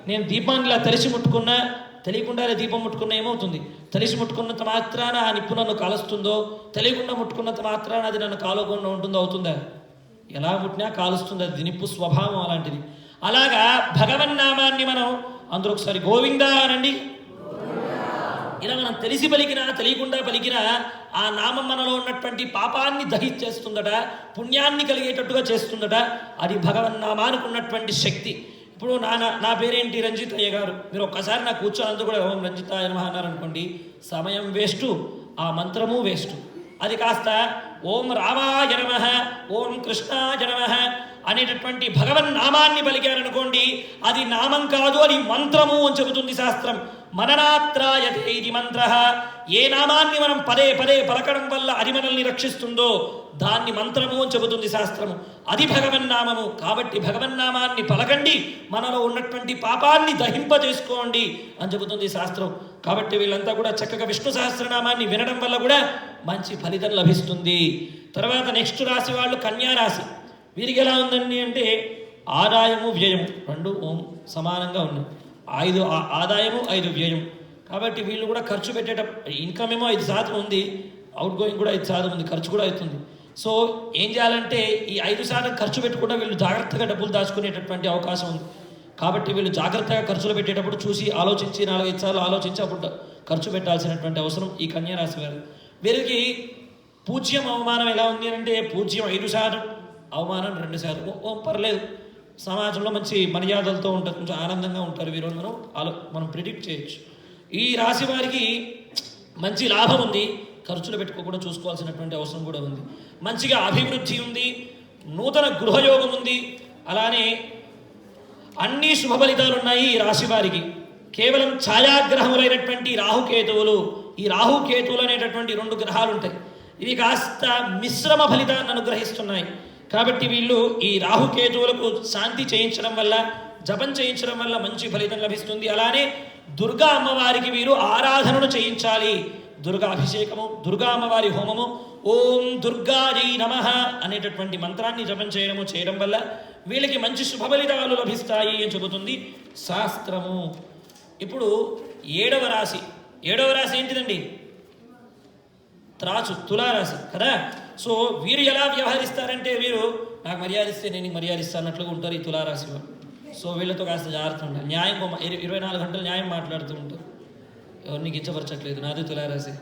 నేను దీపాన్ని ఇలా తెలిసి ముట్టుకున్నా తెలియకుండా దీపం ముట్టుకున్న ఏమవుతుంది? తెలిసి ముట్టుకున్నంత మాత్రాన ఆ నిప్పు నన్ను కాలుస్తుందో, తెలియకుండా ముట్టుకున్నంత మాత్రాన అది నన్ను కాలకుండా ఉంటుందో అవుతుందా? ఎలా ముట్టినా కాలుస్తుంది, అది నిప్పు స్వభావం అలాంటిది. అలాగా భగవన్నామాన్ని మనం అందరూ ఒకసారి గోవిందా అనండి. ఇలా మనం తెలిసి పలికినా తెలియకుండా పలికినా ఆ నామం మనలో ఉన్నటువంటి పాపాన్ని దహించేస్తుందట, పుణ్యాన్ని కలిగేటట్టుగా చేస్తుందట. అది భగవన్నామానికి ఉన్నటువంటి శక్తి. ఇప్పుడు నా పేరేంటి రంజితయ్య గారు, మీరు ఒక్కసారి నాకు కూర్చోనందుకు కూడా ఓం రంజితాయ నమః అన్నారనుకోండి, సమయం వేస్టు, ఆ మంత్రము వేస్టు. అది కాస్త ఓం రామాయ నమః, ఓం కృష్ణాయ నమః అనేటటువంటి భగవన్ నామాన్ని పలికారనుకోండి, అది నామం కాదు, అది మంత్రము అని చెబుతుంది శాస్త్రం. మననాత్రాయతే ఇది మంత్ర. ఏ నామాన్ని మనం పదే పదే పలకడం వల్ల అది మనల్ని రక్షిస్తుందో దాన్ని మంత్రము అని చెబుతుంది శాస్త్రము. అది భగవన్నామము. కాబట్టి భగవన్నామాన్ని పలకండి, మనలో ఉన్నటువంటి పాపాన్ని దహింపజేసుకోండి అని చెబుతుంది శాస్త్రం. కాబట్టి వీళ్ళంతా కూడా చక్కగా విష్ణు సహస్రనామాన్ని వినడం వల్ల కూడా మంచి ఫలితం లభిస్తుంది. తర్వాత నెక్స్ట్ రాశి వాళ్ళు కన్యా రాశి. వీరికి ఎలా ఉందండి అంటే ఆదాయము వ్యయము రెండు సమానంగా ఉన్నాయి. 5 ఆదాయము 5 వ్యయం. కాబట్టి వీళ్ళు కూడా ఖర్చు పెట్టేటప్పుడు ఇన్కమ్ ఏమో 5% ఉంది, అవుట్ గోయింగ్ కూడా 5% ఉంది, ఖర్చు కూడా అవుతుంది. సో ఏం చేయాలంటే ఈ 5% ఖర్చు పెట్టుకుంటే వీళ్ళు జాగ్రత్తగా డబ్బులు దాచుకునేటటువంటి అవకాశం ఉంది. కాబట్టి వీళ్ళు జాగ్రత్తగా ఖర్చులు పెట్టేటప్పుడు చూసి ఆలోచించి 4-5 సార్లు ఆలోచించి అప్పుడు ఖర్చు పెట్టాల్సినటువంటి అవసరం ఈ కన్యా రాశి వారు. వీరికి పూజ్యం అవమానం ఎలా ఉంది అంటే పూజ్యం 5%, అవమానం 2%. పర్లేదు, సమాజంలో మంచి మర్యాదలతో ఉంటారు, కొంచెం ఆనందంగా ఉంటారు వీరు. మనం ప్రిడిక్ట్ చేయొచ్చు. ఈ రాశి వారికి మంచి లాభం ఉంది, ఖర్చులు పెట్టుకోకుండా చూసుకోవాల్సినటువంటి అవసరం కూడా ఉంది. మంచిగా అభివృద్ధి ఉంది, నూతన గృహయోగం ఉంది, అలానే అన్ని శుభ ఫలితాలు ఉన్నాయి ఈ రాశి వారికి. కేవలం ఛాయాగ్రహములైనటువంటి రాహుకేతువులు, ఈ రాహుకేతువులు అనేటటువంటి 2 గ్రహాలు ఉంటాయి. ఇవి కాస్త మిశ్రమ ఫలితాన్ని అనుగ్రహిస్తున్నాయి. కాబట్టి వీళ్ళు ఈ రాహుకేతువులకు శాంతి చేయించడం వల్ల, జపం చేయించడం వల్ల మంచి ఫలితం లభిస్తుంది. అలానే దుర్గా అమ్మవారికి వీరు ఆరాధనను చేయించాలి. దుర్గా అభిషేకము, దుర్గా అమ్మవారి హోమము, ఓం దుర్గాజీ నమః అనేటటువంటి మంత్రాన్ని జపం చేయడం వల్ల వీళ్ళకి మంచి శుభ ఫలితాలు లభిస్తాయి అని చెబుతుంది శాస్త్రము. ఇప్పుడు 7వ రాశి. 7వ రాశి ఏంటిదండి? త్రాచు, తులారాశి కదా. సో వీరు ఎలా వ్యవహరిస్తారంటే వీరు నాకు మర్యాద ఇస్తే నేను మర్యాద ఇస్తాను అన్నట్లుగా ఉంటారు ఈ తులారాశి వారు. సో వీళ్ళతో కాస్త జాగ్రత్త ఉండాలి. న్యాయం 24 గంటలు న్యాయం మాట్లాడుతూ ఉంటారు, ఎవరిని గిచ్చపరచట్లేదు, నాది తులారాశి.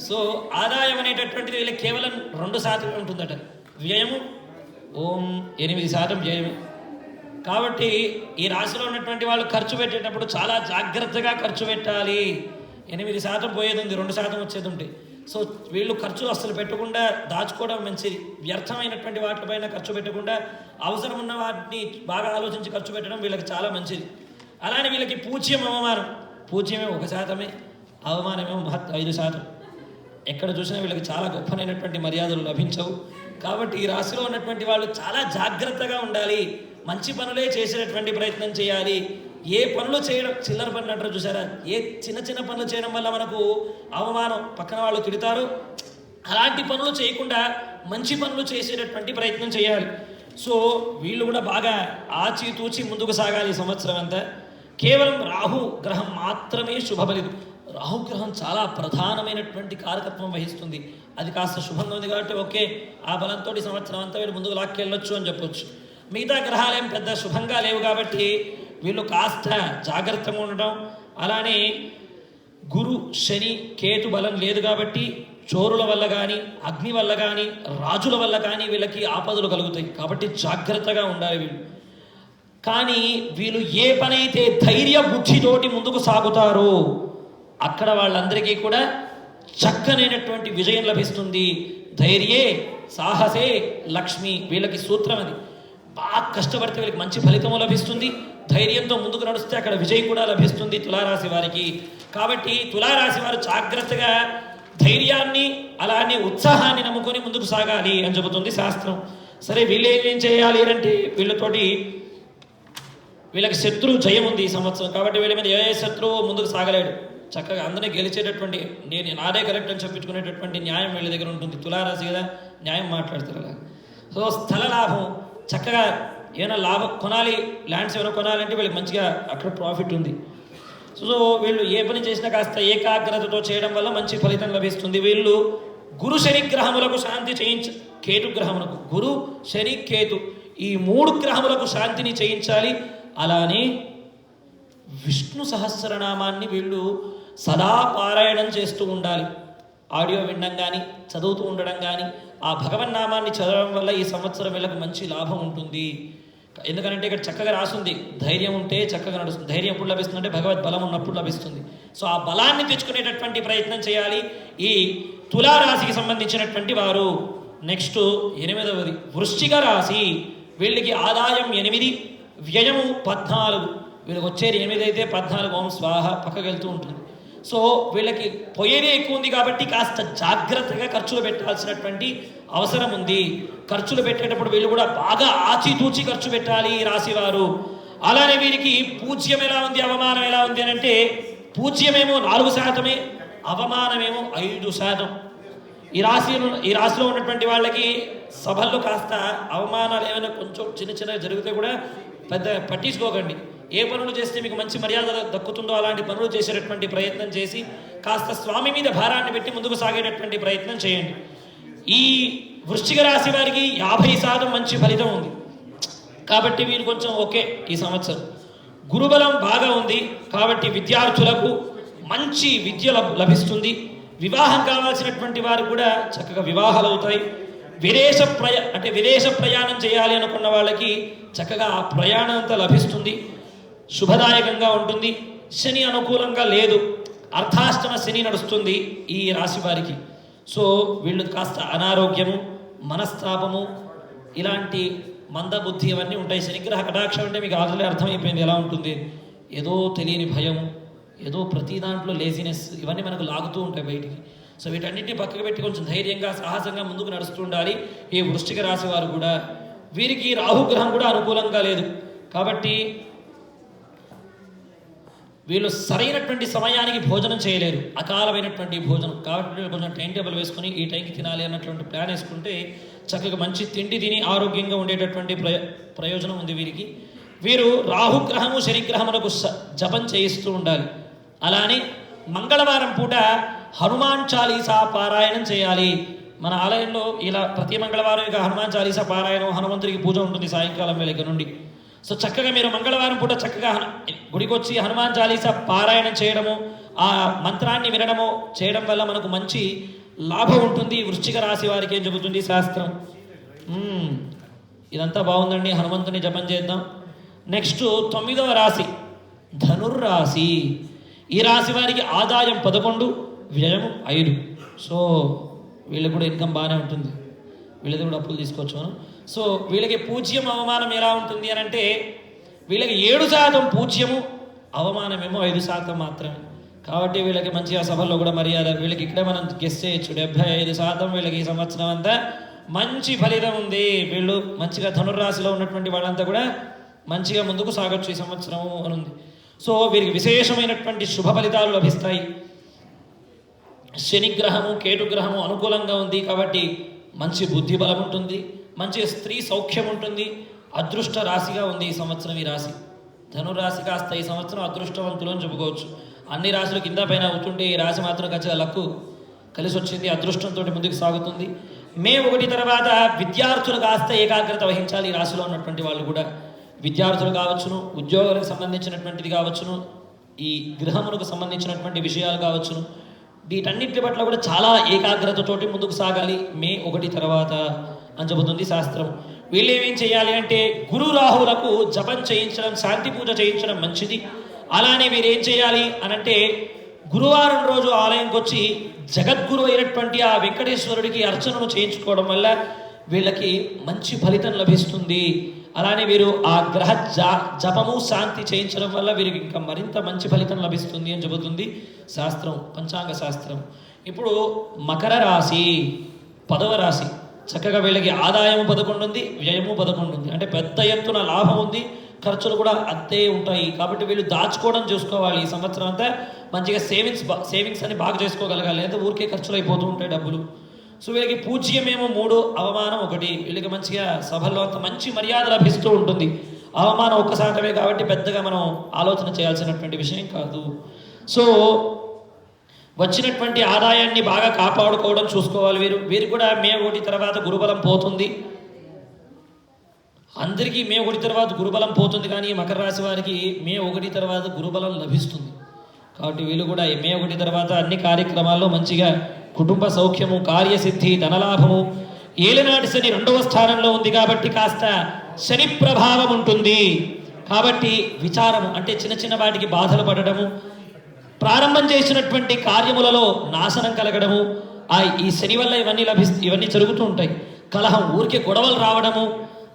సో ఆదాయం అనేటటువంటిది వీళ్ళకి కేవలం 2% ఉంటుందట, వ్యయము 8% వ్యయమే. కాబట్టి ఈ రాశిలో ఉన్నటువంటి వాళ్ళు ఖర్చు పెట్టేటప్పుడు చాలా జాగ్రత్తగా ఖర్చు పెట్టాలి. 8% పోయేది ఉంది, 2% వచ్చేది ఉంటాయి. సో వీళ్ళు ఖర్చు అస్సలు పెట్టకుండా దాచుకోవడం మంచిది. వ్యర్థమైనటువంటి వాటిపైన ఖర్చు పెట్టకుండా అవసరం ఉన్న వాటిని బాగా ఆలోచించి ఖర్చు పెట్టడం వీళ్ళకి చాలా మంచిది. అలానే వీళ్ళకి పూజ్యం అవమానం, పూజ్యమే 1%, అవమానమేమో 5%. ఎక్కడ చూసినా వీళ్ళకి చాలా గొప్పనైనటువంటి మర్యాదలు లభించవు. కాబట్టి ఈ రాశిలో ఉన్నటువంటి వాళ్ళు చాలా జాగ్రత్తగా ఉండాలి, మంచి పనులే చేసేటటువంటి ప్రయత్నం చేయాలి. ఏ పనులు చేయడం, చిల్లర పనులు అంటారు చూసారా, ఏ చిన్న పనులు చేయడం వల్ల మనకు అవమానం, పక్కన వాళ్ళు తిడతారు, అలాంటి పనులు చేయకుండా మంచి పనులు చేసేటటువంటి ప్రయత్నం చేయాలి. సో వీళ్ళు కూడా బాగా ఆచితూచి ముందుకు సాగాలి ఈ సంవత్సరం అంతా. కేవలం రాహు గ్రహం మాత్రమే శుభఫలితం. రాహుగ్రహం చాలా ప్రధానమైనటువంటి కారకత్వం వహిస్తుంది. అది కాస్త శుభంగా ఉంది కాబట్టి ఓకే, ఆ బలంతో ఈ సంవత్సరం అంతా వీళ్ళు ముందుకు లాక్కెళ్ళొచ్చు అని చెప్పొచ్చు. మిగతా గ్రహాలేం పెద్ద శుభంగా లేవు కాబట్టి వీళ్ళు కాస్త జాగ్రత్తగా ఉండడం. అలానే గురు శని కేతు బలం లేదు కాబట్టి చోరుల వల్ల కానీ, అగ్ని వల్ల కానీ, రాజుల వల్ల కానీ వీళ్ళకి ఆపదలు కలుగుతాయి. కాబట్టి జాగ్రత్తగా ఉండాలి వీళ్ళు. కానీ వీళ్ళు ఏ పనైతే ధైర్య బుద్ధితోటి ముందుకు సాగుతారో అక్కడ వాళ్ళందరికీ కూడా చక్కనైనటువంటి విజయం లభిస్తుంది. ధైర్యే సాహసే లక్ష్మి, వీళ్ళకి సూత్రం అది. బాగా కష్టపడితే వీళ్ళకి మంచి ఫలితము లభిస్తుంది. ధైర్యంతో ముందుకు నడిస్తే అక్కడ విజయం కూడా లభిస్తుంది తులారాశి వారికి. కాబట్టి తులారాశి వారు జాగ్రత్తగా ధైర్యాన్ని అలానే ఉత్సాహాన్ని నమ్ముకొని ముందుకు సాగాలి అని చెబుతుంది శాస్త్రం. సరే వీళ్ళు ఏం చేయాలి అంటే వీళ్ళకి శత్రువు జయం ఉంది ఈ సంవత్సరం. కాబట్టి వీళ్ళ మీద ఏ శత్రువు ముందుకు సాగలేడు. చక్కగా అందరినీ గెలిచేటటువంటి, నేను నాదే కరెక్ట్ అని చెప్పించుకునేటటువంటి న్యాయం వీళ్ళ దగ్గర ఉంటుంది. తులారాశి కదా, న్యాయం మాట్లాడతారు అలా. సో స్థల లాభం, చక్కగా ఏమైనా లాభం కొనాలి, ల్యాండ్స్ ఏమైనా కొనాలంటే వీళ్ళకి మంచిగా అక్కడ ప్రాఫిట్ ఉంది. సో వీళ్ళు ఏ పని చేసినా కాస్త ఏకాగ్రతతో చేయడం వల్ల మంచి ఫలితం లభిస్తుంది. వీళ్ళు గురు శని గ్రహములకు శాంతి కేతు గ్రహములకు, గురు శని కేతు ఈ 3 గ్రహములకు శాంతిని చేయించాలి. అలానే విష్ణు సహస్రనామాన్ని వీళ్ళు సదా పారాయణం చేస్తూ ఉండాలి. ఆడియో వినడం కానీ, చదువుతూ ఉండడం కానీ, ఆ భగవన్నామాన్ని చదవడం వల్ల ఈ సంవత్సరం వీళ్ళకి మంచి లాభం ఉంటుంది. ఎందుకంటే ఇక్కడ చక్కగా రాసుంది, ధైర్యం ఉంటే చక్కగా నడుస్తుంది. ధైర్యం ఎప్పుడు లభిస్తుందంటే భగవద్ బలం ఉన్నప్పుడు లభిస్తుంది. సో ఆ బలాన్ని తెచ్చుకునేటటువంటి ప్రయత్నం చేయాలి ఈ తులారాశికి సంబంధించినటువంటి వారు. నెక్స్ట్ 8వది వృశ్చిక రాశి. వీళ్ళకి ఆదాయం 8, వ్యయము 14. వీళ్ళకి వచ్చేది 8 అయితే 14 ఓం స్వాహ పక్కకి వెళ్తూ ఉంటుంది. సో వీళ్ళకి పొయ్యేదే ఎక్కువ ఉంది కాబట్టి కాస్త జాగ్రత్తగా ఖర్చులు పెట్టాల్సినటువంటి అవసరం ఉంది. ఖర్చులు పెట్టేటప్పుడు వీళ్ళు కూడా బాగా ఆచితూచి ఖర్చు పెట్టాలి ఈ రాశి వారు. అలానే వీరికి పూజ్యం ఎలా ఉంది, అవమానం ఎలా ఉంది అని అంటే, పూజ్యమేమో 4%, అవమానమేమో 5%. ఈ రాశిలో ఉన్నటువంటి వాళ్ళకి సభల్లో కాస్త అవమానాలు ఏమైనా కొంచెం చిన్న జరిగితే కూడా పెద్ద పట్టించుకోకండి. ఏ పనులు చేస్తే మీకు మంచి మర్యాద దక్కుతుందో అలాంటి పనులు చేసేటటువంటి ప్రయత్నం చేసి కాస్త స్వామి మీద భారాన్ని పెట్టి ముందుకు సాగేటటువంటి ప్రయత్నం చేయండి. ఈ వృశ్చిక రాశి వారికి 50% మంచి ఫలితం ఉంది కాబట్టి వీరు కొంచెం ఓకే. ఈ సంవత్సరం గురుబలం బాగా ఉంది కాబట్టి విద్యార్థులకు మంచి విద్య లభిస్తుంది. వివాహం కావాల్సినటువంటి వారు కూడా చక్కగా వివాహాలు అవుతాయి. విదేశ ప్రయాణం చేయాలి అనుకున్న వాళ్ళకి చక్కగా ఆ ప్రయాణం అంతా లభిస్తుంది, శుభదాయకంగా ఉంటుంది. శని అనుకూలంగా లేదు, అర్ధాష్టమ శని నడుస్తుంది ఈ రాశి వారికి. సో వీళ్ళు కాస్త అనారోగ్యము, మనస్తాపము, ఇలాంటి మందబుద్ధి అవన్నీ ఉంటాయి. శనిగ్రహ కటాక్షం అంటే మీకు ఆల్రెడీ అర్థమైపోయింది ఎలా ఉంటుంది. ఏదో తెలియని భయం, ఏదో ప్రతి దాంట్లో లేజినెస్, ఇవన్నీ మనకు లాగుతూ ఉంటాయి బయటికి. సో వీటన్నిటిని పక్కకు పెట్టి కొంచెం ధైర్యంగా సాహసంగా ముందుకు నడుస్తూ ఉండాలి ఈ వృశ్చిక రాశి వారు కూడా. వీరికి రాహుగ్రహం కూడా అనుకూలంగా లేదు కాబట్టి వీళ్ళు సరైనటువంటి సమయానికి భోజనం చేయలేరు, అకాలమైనటువంటి భోజనం. కాబట్టి కొంచెం టైం టేబుల్ వేసుకొని ఈ టైంకి తినాలి అన్నటువంటి ప్లాన్ వేసుకుంటే చక్కగా మంచి తిండి తిని ఆరోగ్యంగా ఉండేటటువంటి ప్రయోజనం ఉంది వీరికి. వీరు రాహుగ్రహము శనిగ్రహములకు జపం చేయిస్తూ ఉండాలి. అలానే మంగళవారం పూట హనుమాన్ చాలీసా పారాయణం చేయాలి. మన ఆలయంలో ఇలా ప్రతి మంగళవారం ఇక హనుమాన్ చాలీసా పారాయణం, హనుమంతుడికి పూజ ఉంటుంది సాయంకాలం వేళ నుండి. సో చక్కగా మీరు మంగళవారం పూట చక్కగా గుడికి వచ్చి హనుమాన్ చాలీసా పారాయణం చేయడము, ఆ మంత్రాన్ని వినడము చేయడం వల్ల మనకు మంచి లాభం ఉంటుంది. వృశ్చిక రాశి వారికి ఏం చెబుతుంది శాస్త్రం? ఇదంతా బాగుందండి, హనుమంతుని జపం చేద్దాం. నెక్స్ట్ 9వ రాశి ధనుర్రాశి. ఈ రాశి వారికి ఆదాయం 11, వ్యయం 5. సో వీళ్ళకి కూడా ఇన్కమ్ బాగానే ఉంటుంది, వీళ్ళది కూడా అప్పులు తీసుకోవచ్చు మనం. సో వీళ్ళకి పూజ్యం అవమానం ఎలా ఉంటుంది అని అంటే, వీళ్ళకి 7% పూజ్యము, అవమానమేమో 5% మాత్రమే. కాబట్టి వీళ్ళకి మంచిగా సభల్లో కూడా మర్యాద. వీళ్ళకి ఇక్కడే మనం గెస్ చేయొచ్చు 75% వీళ్ళకి ఈ సంవత్సరం అంతా మంచి ఫలితం ఉంది. వీళ్ళు మంచిగా ధనుర్రాశిలో ఉన్నటువంటి వాళ్ళంతా కూడా మంచిగా ముందుకు సాగొచ్చు ఈ సంవత్సరం అని ఉంది. సో వీరికి విశేషమైనటువంటి శుభ ఫలితాలు లభిస్తాయి. శనిగ్రహము కేతుగ్రహము అనుకూలంగా ఉంది కాబట్టి మంచి బుద్ధి బలం ఉంటుంది, మంచి స్త్రీ సౌఖ్యం ఉంటుంది. అదృష్ట రాశిగా ఉంది ఈ సంవత్సరం ఈ రాశి. ధనురాశి కాస్త ఈ సంవత్సరం అదృష్టవంతులు అని చెప్పుకోవచ్చు. అన్ని రాశులు కింద పైన అవుతుంటే ఈ రాశి మాత్రం ఖచ్చితంగా లక్కు కలిసి వచ్చింది, అదృష్టంతో ముందుకు సాగుతుంది. మే 1 తర్వాత విద్యార్థులు కాస్త ఏకాగ్రత వహించాలి. ఈ రాశిలో ఉన్నటువంటి వాళ్ళు కూడా విద్యార్థులు కావచ్చును, ఉద్యోగాలకు సంబంధించినటువంటిది కావచ్చును, ఈ గృహములకు సంబంధించినటువంటి విషయాలు కావచ్చును, వీటన్నిటి పట్ల కూడా చాలా ఏకాగ్రతతోటి ముందుకు సాగాలి మే 1 తర్వాత అని చెబుతుంది శాస్త్రం. వీళ్ళు ఏమేం చేయాలి అంటే, గురు రాహులకు జపం చేయించడం, శాంతి పూజ చేయించడం మంచిది. అలానే వీరు ఏం చేయాలి అనంటే, గురువారం రోజు ఆలయంకి వచ్చి జగద్గురు అయినటువంటి ఆ వెంకటేశ్వరుడికి అర్చనను చేయించుకోవడం వల్ల వీళ్ళకి మంచి ఫలితం లభిస్తుంది. అలానే వీరు ఆ గ్రహ జపము శాంతి చేయించడం వల్ల వీరికి ఇంకా మరింత మంచి ఫలితం లభిస్తుంది అని చెబుతుంది శాస్త్రం, పంచాంగ శాస్త్రం. ఇప్పుడు మకర రాశి 10వ రాశి. చక్కగా వీళ్ళకి ఆదాయము 11 ఉంది, వ్యయము 11 ఉంది. అంటే పెద్ద ఎత్తున లాభం ఉంది, ఖర్చులు కూడా అంతే ఉంటాయి. కాబట్టి వీళ్ళు దాచుకోవడం చూసుకోవాలి ఈ సంవత్సరం అంతా. మంచిగా సేవింగ్స్ అని బాగా చేసుకోగలగాలి, లేదా ఊరికే ఖర్చులు అయిపోతూ ఉంటాయి డబ్బులు. సో వీళ్ళకి పూజ్యమేమో 3, అవమానం 1. వీళ్ళకి మంచిగా సభల్లో అంత మంచి మర్యాద లభిస్తూ ఉంటుంది. అవమానం 1% కాబట్టి పెద్దగా మనం ఆలోచన చేయాల్సినటువంటి విషయం కాదు. సో వచ్చినటువంటి ఆదాయాన్ని బాగా కాపాడుకోవడం చూసుకోవాలి వీరు కూడా మే 1 తర్వాత గురుబలం పోతుంది. అందరికీ మే 1 తర్వాత గురుబలం పోతుంది, కానీ మకర రాశి వారికి మే 1 తర్వాత గురుబలం లభిస్తుంది. కాబట్టి వీళ్ళు కూడా మే 1 తర్వాత అన్ని కార్యక్రమాల్లో మంచిగా కుటుంబ సౌఖ్యము, కార్యసిద్ధి, ధనలాభము. ఏలినాటి శని 2వ స్థానంలో ఉంది కాబట్టి కాస్త శని ప్రభావం ఉంటుంది. కాబట్టి విచారము అంటే చిన్న వాటికి బాధలు పడడము, ప్రారంభం చేసినటువంటి కార్యములలో నాశనం కలగడము, ఈ శని వల్ల ఇవన్నీ జరుగుతూ ఉంటాయి. కలహం, ఊరికే గొడవలు రావడము,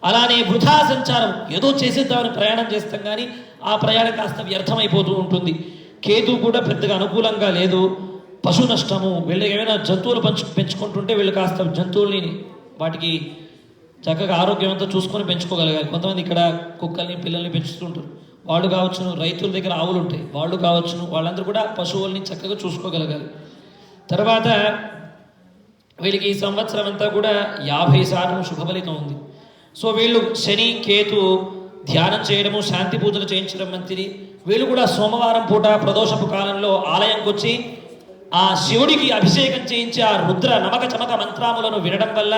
అలానే వృధా సంచారం, ఏదో చేసేద్దామని ప్రయాణం చేస్తాం కానీ ఆ ప్రయాణం కాస్త వ్యర్థమైపోతూ ఉంటుంది. కేతు కూడా పెద్దగా అనుకూలంగా లేదు. పశు నష్టము, వీళ్ళకి ఏమైనా జంతువులు పెంచుకుంటుంటే వీళ్ళు కాస్త జంతువుల్ని వాటికి చక్కగా ఆరోగ్యంతో చూసుకొని పెంచుకోగలగాలి. కొంతమంది ఇక్కడ కుక్కల్ని పిల్లల్ని పెంచుతుంటారు, వాళ్ళు కావచ్చును. రైతుల దగ్గర ఆవులు ఉంటాయి, వాళ్ళు కావచ్చును. వాళ్ళందరూ కూడా పశువుల్ని చక్కగా చూసుకోగలగాలి. తర్వాత వీళ్ళకి ఈ సంవత్సరం అంతా కూడా 50% శుభ ఫలితం ఉంది. సో వీళ్ళు శని కేతు ధ్యానం చేయడము, శాంతి పూజలు చేయించడం మంచిది. వీళ్ళు కూడా సోమవారం పూట ప్రదోషపు కాలంలో ఆలయంకి వచ్చి ఆ శివుడికి అభిషేకం చేయించి ఆ రుద్ర నమక చమక మంత్రాములను వినడం వల్ల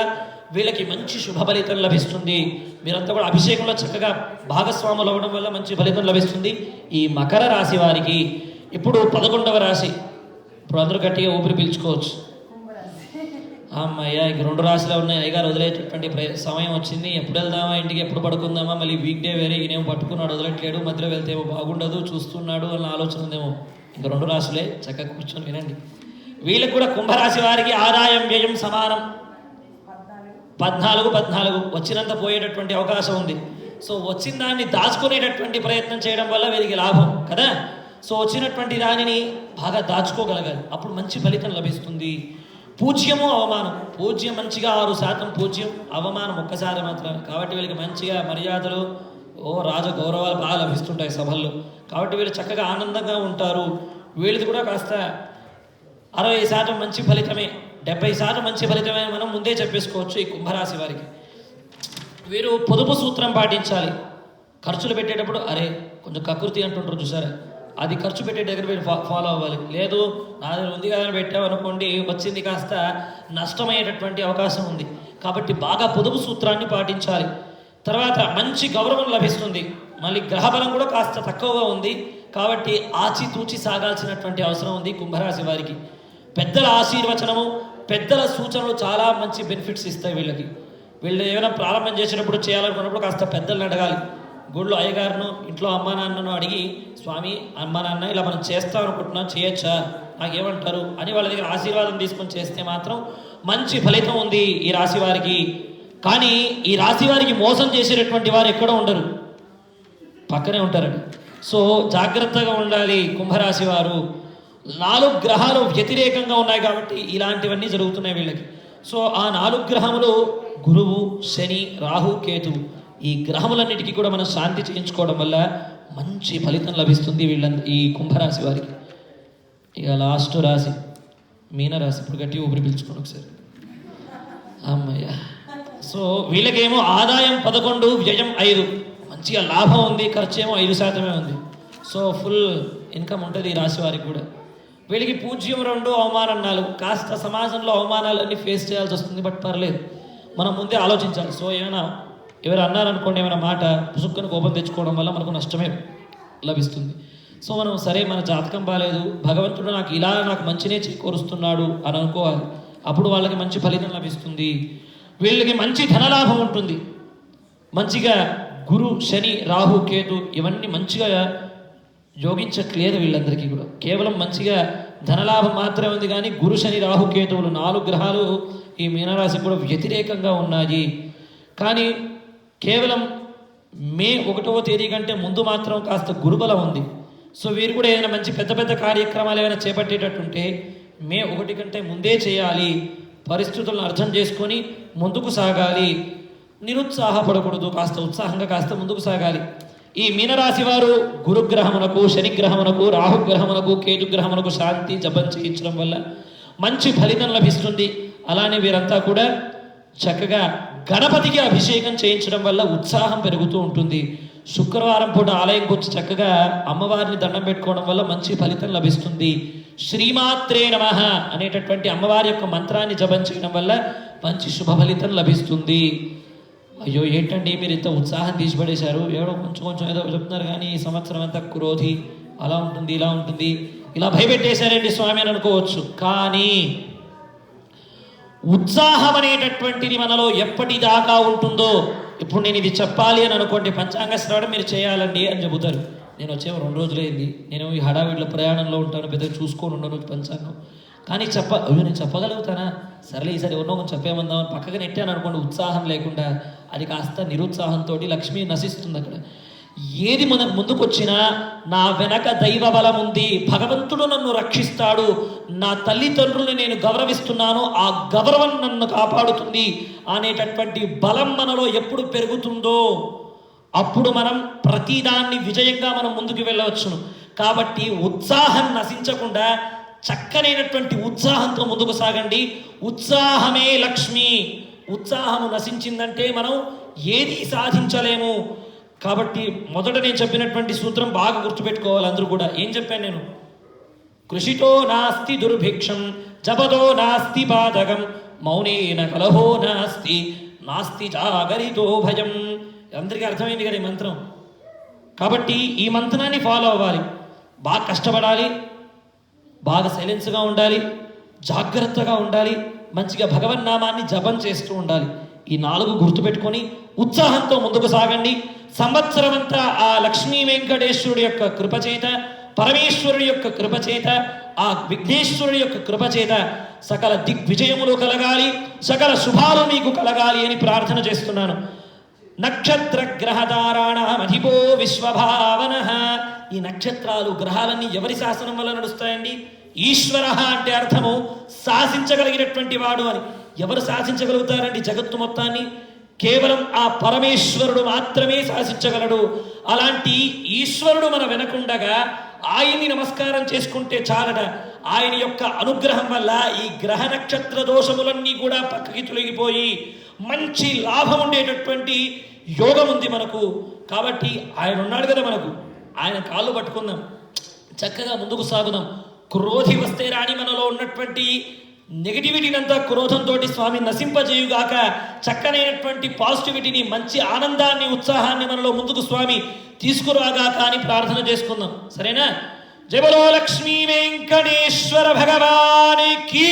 వీళ్ళకి మంచి శుభ ఫలితం లభిస్తుంది. మీరంతా కూడా అభిషేకంలో చక్కగా భాగస్వాములు అవ్వడం వల్ల మంచి ఫలితం లభిస్తుంది. ఈ మకర రాశి వారికి ఇప్పుడు 11వ రాశి. ఇప్పుడు అందరూ గట్టిగా ఊపిరి పీల్చుకోవచ్చు. అమ్మయ్య, ఇంక 2 రాశులు ఉన్నాయి. అయ్యగారు వదిలేటటువంటి సమయం వచ్చింది. ఎప్పుడు వెళ్దామా ఇంటికి, ఎప్పుడు పడుకుందామా, మళ్ళీ వీక్ డే వేరే, ఈయనేమో పట్టుకున్నాడు వదలట్లేడు, మధ్యలో వెళ్తే ఏమో బాగుండదు, చూస్తున్నాడు అన్న ఆలోచన ఉందేమో. ఇంక 2 రాశులే, చక్కగా కూర్చొని వినండి. వీళ్ళకి కూడా కుంభరాశి వారికి ఆదాయం వ్యయం సమానం. 14 వచ్చినంత పోయేటటువంటి అవకాశం ఉంది. సో వచ్చిన దాన్ని దాచుకునేటటువంటి ప్రయత్నం చేయడం వల్ల వీరికి లాభం కదా. సో వచ్చినటువంటి దానిని బాగా దాచుకోగలగాలి, అప్పుడు మంచి ఫలితం లభిస్తుంది. పూజ్యము అవమానం, పూజ్యం మంచిగా 6% పూజ్యం, అవమానం 1 మాత్రమే. కాబట్టి వీళ్ళకి మంచిగా మర్యాదలు, రాజ గౌరవాలు బాగా లభిస్తుంటాయి సభల్లో. కాబట్టి వీళ్ళు చక్కగా ఆనందంగా ఉంటారు. వీళ్ళది కూడా కాస్త 60% మంచి ఫలితమే, 70% మంచి ఫలితమే మనం ముందే చెప్పేసుకోవచ్చు. ఈ కుంభరాశి వారికి వీరు పొదుపు సూత్రం పాటించాలి. ఖర్చులు పెట్టేటప్పుడు అరే కొంచెం కకృతి అంటుంటారు చూసారా, అది ఖర్చు పెట్టే దగ్గర మీరు ఫాలో అవ్వాలి. లేదు నా దగ్గర ఉంది కదా పెట్టామనుకోండి, వచ్చింది కాస్త నష్టమయ్యేటటువంటి అవకాశం ఉంది. కాబట్టి బాగా పొదుపు సూత్రాన్ని పాటించాలి. తర్వాత మంచి గౌరవం లభిస్తుంది. మళ్ళీ గ్రహబలం కూడా కాస్త తక్కువగా ఉంది కాబట్టి ఆచితూచి సాగాల్సినటువంటి అవసరం ఉంది కుంభరాశి వారికి. పెద్దల ఆశీర్వచనము, పెద్దల సూచనలు చాలా మంచి బెనిఫిట్స్ ఇస్తాయి వీళ్ళకి. వీళ్ళు ఏమైనా ప్రారంభం చేసేటప్పుడు చేయాలనుకున్నప్పుడు కాస్త పెద్దలను అడగాలి. గుళ్ళో అయ్యగారును, ఇంట్లో అమ్మా నాన్నను అడిగి, స్వామి అమ్మా నాన్న ఇలా మనం చేస్తాం అనుకుంటున్నాం, చేయొచ్చా, నాకేమంటారు అని వాళ్ళ దగ్గర ఆశీర్వాదం తీసుకొని చేస్తే మాత్రం మంచి ఫలితం ఉంది ఈ రాశి వారికి. కానీ ఈ రాశి వారికి మోసం చేసేటటువంటి వారు ఎక్కడో ఉండరు, పక్కనే ఉంటారండి. సో జాగ్రత్తగా ఉండాలి కుంభరాశి వారు. 4 గ్రహాలు వ్యతిరేకంగా ఉన్నాయి కాబట్టి ఇలాంటివన్నీ జరుగుతున్నాయి వీళ్ళకి. సో ఆ 4 గ్రహములు గురువు, శని, రాహు, కేతువు. ఈ గ్రహములన్నిటికీ కూడా మనం శాంతి చేయించుకోవడం వల్ల మంచి ఫలితం లభిస్తుంది ఈ కుంభరాశి వారికి. ఇక లాస్ట్ రాశి మీనరాశి. ఇప్పుడు గట్టి ఊపిరి పీల్చుకోండి ఒకసారి. అమ్మయ్య. సో వీళ్ళకేమో ఆదాయం 11, వ్యయం 5. మంచిగా లాభం ఉంది, ఖర్చేమో 5% ఉంది. సో ఫుల్ ఇన్కమ్ ఉంటుంది ఈ రాశి వారికి కూడా. వీళ్ళకి పూజ్యం 2, అవమానం 4. కాస్త సమాజంలో అవమానాలన్నీ ఫేస్ చేయాల్సి వస్తుంది, బట్ పర్లేదు, మనం ముందే ఆలోచించాలి. సో ఎవరు అన్నారనుకోండి ఏమైనా మాట, పుసుక్కను కోపం తెచ్చుకోవడం వల్ల మనకు నష్టమే లభిస్తుంది. సో మనం సరే మన జాతకం బాగాలేదు, భగవంతుడు నాకు మంచినే చేకూరుస్తున్నాడు అని అనుకోవాలి. అప్పుడు వాళ్ళకి మంచి ఫలితం లభిస్తుంది. వీళ్ళకి మంచి ధనలాభం ఉంటుంది. మంచిగా గురు, శని, రాహు, కేతు ఇవన్నీ మంచిగా యోగించట్లేదు వీళ్ళందరికీ కూడా. కేవలం మంచిగా ధనలాభం మాత్రమే ఉంది, కానీ గురు, శని, రాహు, కేతువులు 4 గ్రహాలు ఈ మీనరాశికి కూడా వ్యతిరేకంగా ఉన్నాయి. కానీ కేవలం మే 1వ తేదీ కంటే ముందు మాత్రం కాస్త గురుబలం ఉంది. సో వీరు కూడా ఏదైనా మంచి పెద్ద కార్యక్రమాలు ఏమైనా చేపట్టేటట్టుంటే మే 1 కంటే ముందే చేయాలి. పరిస్థితులను అర్థం చేసుకొని ముందుకు సాగాలి, నిరుత్సాహపడకూడదు, కాస్త ఉత్సాహంగా కాస్త ముందుకు సాగాలి. ఈ మీనరాశి వారు గురుగ్రహమునకు, శనిగ్రహమునకు, రాహుగ్రహమునకు, కేతుగ్రహమునకు శాంతి జపం చేయించడం వల్ల మంచి ఫలితం లభిస్తుంది. అలానే వీరంతా కూడా చక్కగా గణపతికి అభిషేకం చేయించడం వల్ల ఉత్సాహం పెరుగుతూ ఉంటుంది. శుక్రవారం పూట ఆలయంకి వచ్చి చక్కగా అమ్మవారిని దండం పెట్టుకోవడం వల్ల మంచి ఫలితం లభిస్తుంది. శ్రీమాత్రే నమః అనేటటువంటి అమ్మవారి యొక్క మంత్రాన్ని జపం చేయడం వల్ల మంచి శుభ ఫలితం లభిస్తుంది. అయ్యో ఏంటండి మీరు ఇంత ఉత్సాహం తీసిపడేశారు, ఏదో కొంచెం ఏదో చెప్తున్నారు, కానీ ఈ సంవత్సరం అంతా క్రోధి, అలా ఉంటుంది ఇలా ఉంటుంది, ఇలా భయపెట్టేశారండి స్వామి అని అనుకోవచ్చు. కానీ ఉత్సాహం అనేటటువంటిది మనలో ఎప్పటిదాకా ఉంటుందో, ఇప్పుడు నేను ఇది చెప్పాలి అని అనుకోండి, పంచాంగ శ్రవణం మీరు చేయాలండి అని చెబుతారు. నేను వచ్చేమో 2 రోజులైంది, నేను ఈ హడావిడిలో ప్రయాణంలో ఉంటాను, పెద్దగా చూసుకొని ఉండను పంచాంగం. కానీ నేను చెప్పగలుగుతానా, సరేలే ఈసారి ఎవరినో కొంచెం చెప్పేమందామని పక్కగా నెట్టాను అనుకోండి, ఉత్సాహం లేకుండా అది కాస్త నిరుత్సాహంతో లక్ష్మి నశిస్తుంది అక్కడ. ఏది మనకు ముందుకొచ్చినా నా వెనక దైవ బలం ఉంది, భగవంతుడు నన్ను రక్షిస్తాడు, నా తల్లిదండ్రుల్ని నేను గౌరవిస్తున్నాను, ఆ గౌరవం నన్ను కాపాడుతుంది అనేటటువంటి బలం మనలో ఎప్పుడు పెరుగుతుందో అప్పుడు మనం ప్రతిదాన్ని విజయంగా మనం ముందుకు వెళ్ళవచ్చును. కాబట్టి ఉత్సాహం నశించకుండా చక్కనైనటువంటి ఉత్సాహంతో ముందుకు సాగండి. ఉత్సాహమే లక్ష్మి. ఉత్సాహము నశించిందంటే మనం ఏది సాధించలేము. కాబట్టి మొదట నేను చెప్పినటువంటి సూత్రం బాగా గుర్తుపెట్టుకోవాలి అందరూ కూడా. ఏం చెప్పాను నేను? కృషితో నాస్తి దుర్భిక్షం, జపతో నాస్తి పాతకం, మౌనేన కలహో నాస్తి, నాస్తి జాగరితో భయం. అందరికీ అర్థమైంది కదా ఈ మంత్రం. కాబట్టి ఈ మంత్రాన్ని ఫాలో అవ్వాలి. బాగా కష్టపడాలి, బాగా సైలెన్స్గా ఉండాలి, జాగ్రత్తగా ఉండాలి, మంచిగా భగవన్నామాన్ని జపం చేస్తూ ఉండాలి. ఈ 4 గుర్తుపెట్టుకొని ఉత్సాహంతో ముందుకు సాగండి. సంవత్సరం అంతా ఆ లక్ష్మీ వెంకటేశ్వరుడి యొక్క కృపచేత, పరమేశ్వరుడి యొక్క కృపచేత, ఆ విఘ్నేశ్వరుడి యొక్క కృపచేత సకల దిగ్విజయములు కలగాలి, సకల శుభాలు మీకు కలగాలి అని ప్రార్థన చేస్తున్నాను. నక్షత్ర గ్రహతారాణమధిపో విశ్వభావన. ఈ నక్షత్రాలు గ్రహాలన్నీ ఎవరి శాసనం వల్ల నడుస్తాయండి? ఈశ్వర అంటే అర్థము శాసించగలిగినటువంటి వాడు అని. ఎవరు శాసించగలుగుతారండి జగత్తు మొత్తాన్ని? కేవలం ఆ పరమేశ్వరుడు మాత్రమే శాసించగలడు. అలాంటి ఈశ్వరుడు మన వెనకుండగా ఆయన్ని నమస్కారం చేసుకుంటే చాలట. ఆయన యొక్క అనుగ్రహం వల్ల ఈ గ్రహ నక్షత్ర దోషములన్నీ కూడా పక్కకి తొలగిపోయి మంచి లాభం ఉండేటటువంటి యోగం ఉంది మనకు. కాబట్టి ఆయన ఉన్నాడు కదా మనకు, ఆయన కాళ్ళు పట్టుకుందాం, చక్కగా ముందుకు సాగుదాం. క్రోధి వస్తే రాని మనలో ఉన్నటువంటి నెగిటివిటీనంతా క్రోధంతో స్వామి నశింపజేయుగాక. చక్కనైనటువంటి పాజిటివిటీని, మంచి ఆనందాన్ని, ఉత్సాహాన్ని మనలో ముందుకు స్వామి తీసుకురాగాక అని ప్రార్థన చేసుకుందాం. సరేనా? జయ బలో లక్ష్మీ వెంకటేశ్వర భగవానికి.